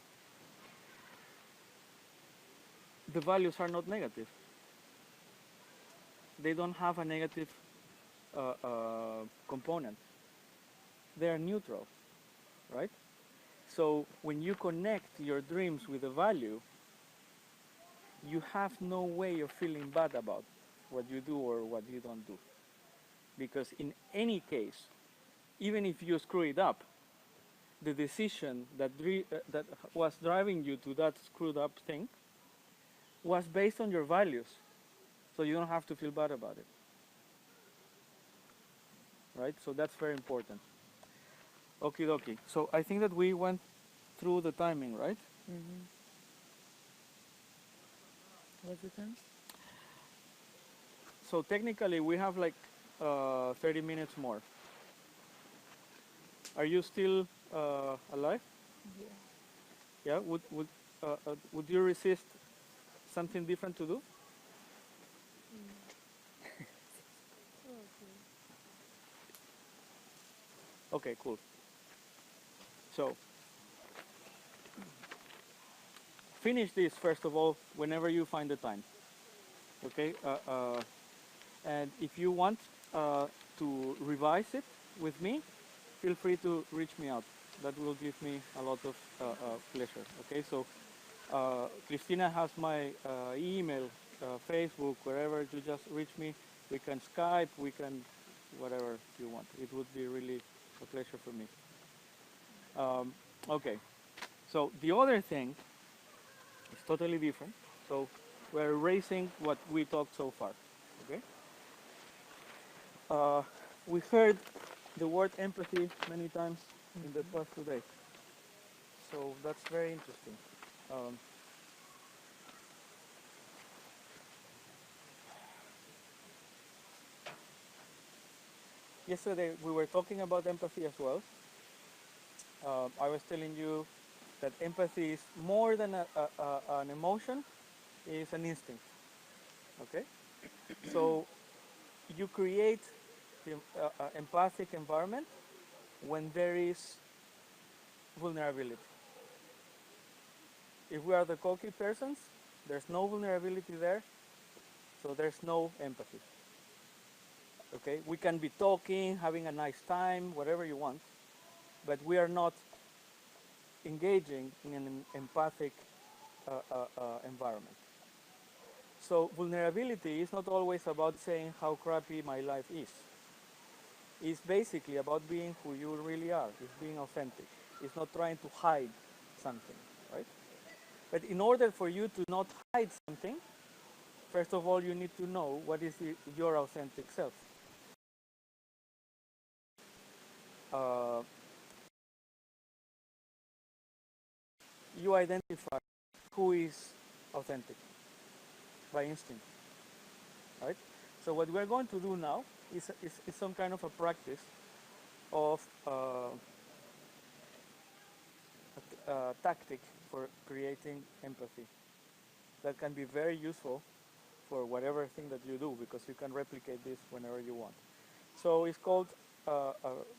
the values are not negative. They don't have a negative component. They are neutral, right? So when you connect your dreams with a value, you have no way of feeling bad about what you do or what you don't do. Because in any case, even if you screw it up, the decision that was driving you to that screwed up thing was based on your values. So you don't have to feel bad about it. Right? So that's very important. Okie dokie. So I think that we went through the timing, right? Mm-hmm. What's the time? So technically we have like 30 minutes more. Are you still alive? Yeah. Would you resist something different to do? Okay, cool. So finish this first of all whenever you find the time. Okay. And if you want to revise it with me, feel free to reach me out. That will give me a lot of pleasure. Okay. So Cristina has my email, Facebook, wherever you just reach me. We can Skype, we can whatever you want. It would be really a pleasure for me. Okay, so the other thing is totally different. So we're erasing what we talked so far. Okay. We heard the word empathy many times in the past 2 days. So that's very interesting. Um, Yesterday we were talking about empathy as well. I was telling you that empathy is more than an emotion, it's an instinct. Okay? So you create the empathic environment when there is vulnerability. If we are the cocky persons, there's no vulnerability there, so there's no empathy. Okay? We can be talking, having a nice time, whatever you want, but we are not engaging in an empathic environment. So vulnerability is not always about saying how crappy my life is. It's basically about being who you really are. It's being authentic. It's not trying to hide something, right? But in order for you to not hide something, first of all, you need to know what is your authentic self. Uh, you identify who is authentic by instinct, right? So what we're going to do now is some kind of a practice of a tactic for creating empathy that can be very useful for whatever thing that you do, because you can replicate this whenever you want. So it's called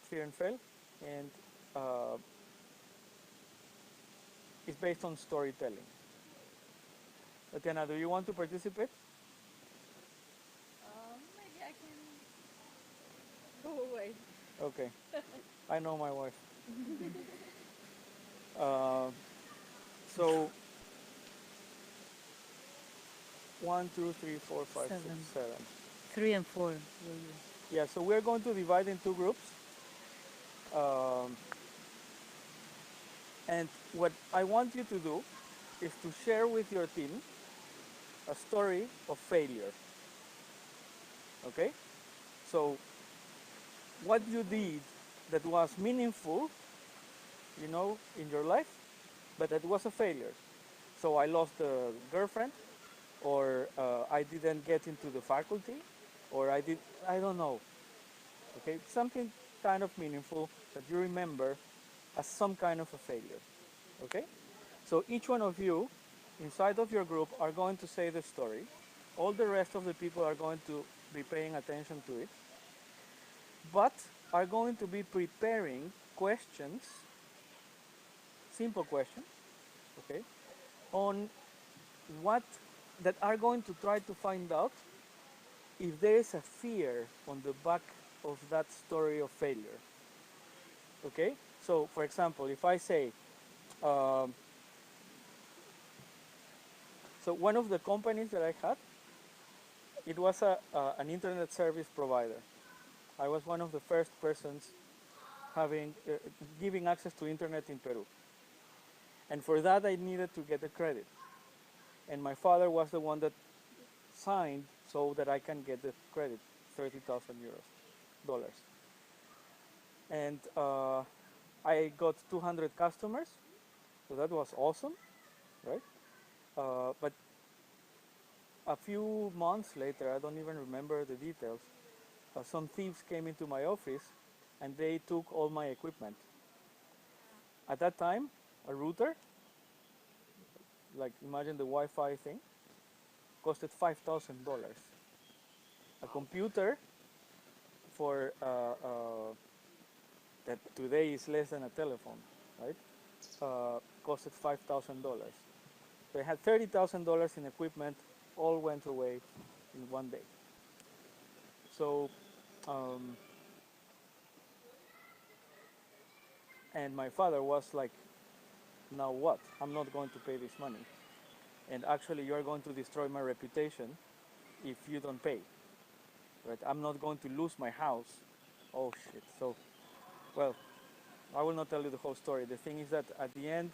fear and fail, and it's based on storytelling. Tatiana, do you want to participate? Maybe I can go away. Okay, I know my wife. Uh, so 1, 2, 3, 4, 5, 6, 7. 3 and 4. Yeah, so we're going to divide in two groups. And what I want you to do is to share with your team a story of failure. Okay? So what you did that was meaningful, in your life, but that was a failure. So I lost a girlfriend, or I didn't get into the faculty, or I don't know. Okay? Something kind of meaningful that you remember as some kind of a failure. Okay? So each one of you inside of your group are going to say the story. All the rest of the people are going to be paying attention to it, but are going to be preparing questions, simple questions, okay, on what that are going to try to find out if there is a fear on the back of that story of failure. Okay? So, for example, if I say, um, So one of the companies that I had, it was an internet service provider. I was one of the first persons having giving access to internet in Peru. And for that I needed to get a credit. And my father was the one that signed so that I can get the credit, 30,000 dollars. And I got 200 customers, so that was awesome, right? But a few months later, I don't even remember the details, some thieves came into my office and they took all my equipment. At that time, a router, like imagine the Wi-Fi thing, costed $5,000. A computer for that today is less than a telephone, right? Costed $5,000. So I had $30,000 in equipment, all went away in one day. So, and my father was like, now what? I'm not going to pay this money. And actually you're going to destroy my reputation if you don't pay, right? I'm not going to lose my house. Oh shit. So, well, I will not tell you the whole story. The thing is that at the end,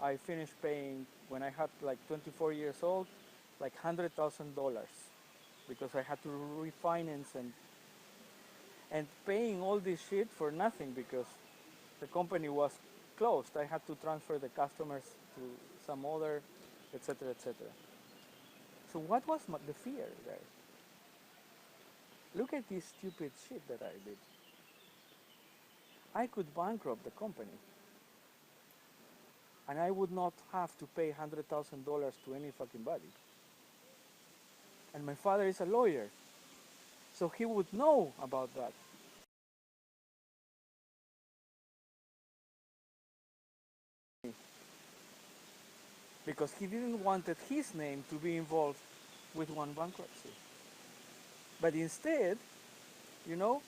I finished paying, when I had like 24 years old, like $100,000 because I had to refinance and paying all this shit for nothing because the company was closed. I had to transfer the customers to some other, etc., etc. So what was the fear there? Look at this stupid shit that I did. I could bankrupt the company and I would not have to pay $100,000 to any fucking body. And my father is a lawyer, so he would know about that. Because he didn't want his name to be involved with one bankruptcy. But instead, you know,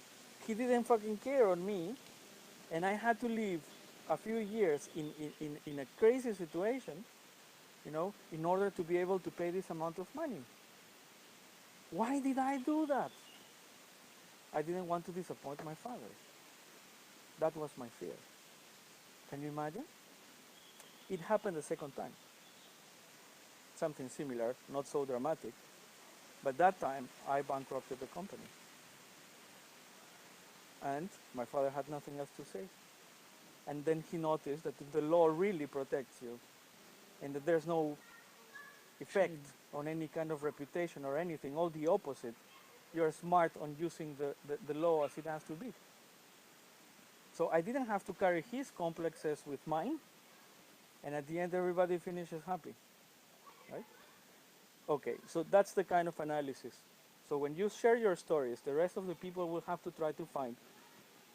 he didn't fucking care on me, and I had to live a few years in a crazy situation, you know, in order to be able to pay this amount of money. Why did I do that? I didn't want to disappoint my father. That was my fear. Can you imagine? It happened the second time. Something similar, not so dramatic, but that time I bankrupted the company. And my father had nothing else to say. And then he noticed that the law really protects you and that there's no effect on any kind of reputation or anything, all the opposite. You're smart on using the law as it has to be. So I didn't have to carry his complexes with mine, and at the end everybody finishes happy, right? Okay, so that's the kind of analysis. So when you share your stories, the rest of the people will have to try to find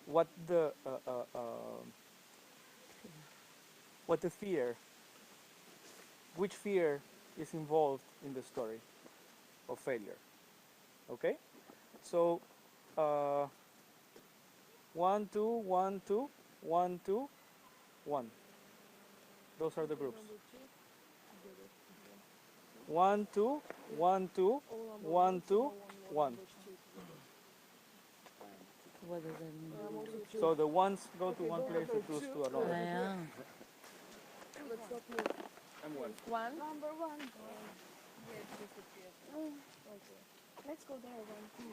what the fear, which fear is involved in the story of failure. Okay, so 1, 2, 1, 2, 1, 2, 1. Those are the groups. 1, 2, 1, 2, 1, 2, 1. What does that mean? So the ones go to one place, the twos to another. Yeah. I'm one. One. Number one. Okay. Let's go there. One, two.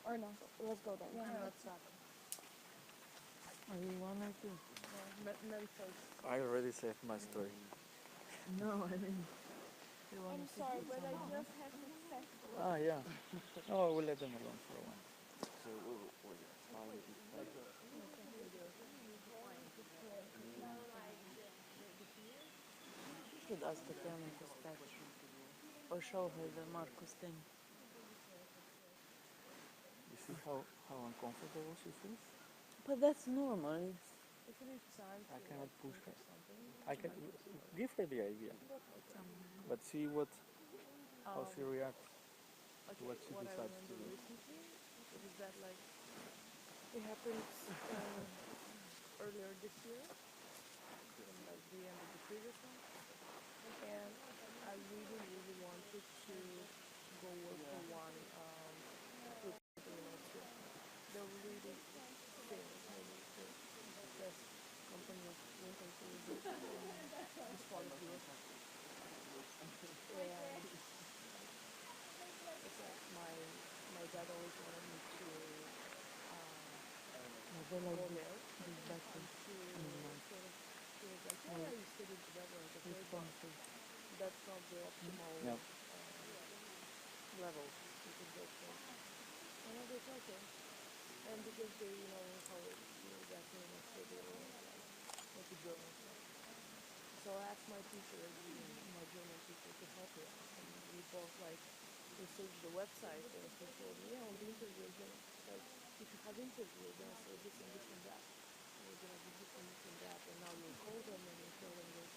Or no? Let's go there. Yeah, let's start. Are you one or two? Men first. I already said my story. No, I mean. I'm sorry, but I just have to set. Ah, yeah. No, we'll let them alone for a while. You should ask Tatiana to sketch or show her the Marcos thing. You see how uncomfortable she feels? But that's normal. I cannot push her. I can give her the idea, but see how she reacts to what she decides to do. Is that like it happened earlier this year, in like the end of the previous one, and I really, really wanted to go work for one food company in Austria. They're really famous, maybe the best company of winter tourism in this part of Europe. And it's like my dad always wanted me to go there and to sort of, he was like, yeah, you studied together, I was like, okay, but that's not the optimal level, you can go for. And I was like, okay. And because they know how back in Austria they were like a German stuff. So I asked my teacher, my German teacher, to help me out. And we both like researched the website, and he told me, yeah, on the interview, like, if you have interview, you're gonna say this and this and that. And you're gonna do this and this and that, and now you'll call them and you tell them this.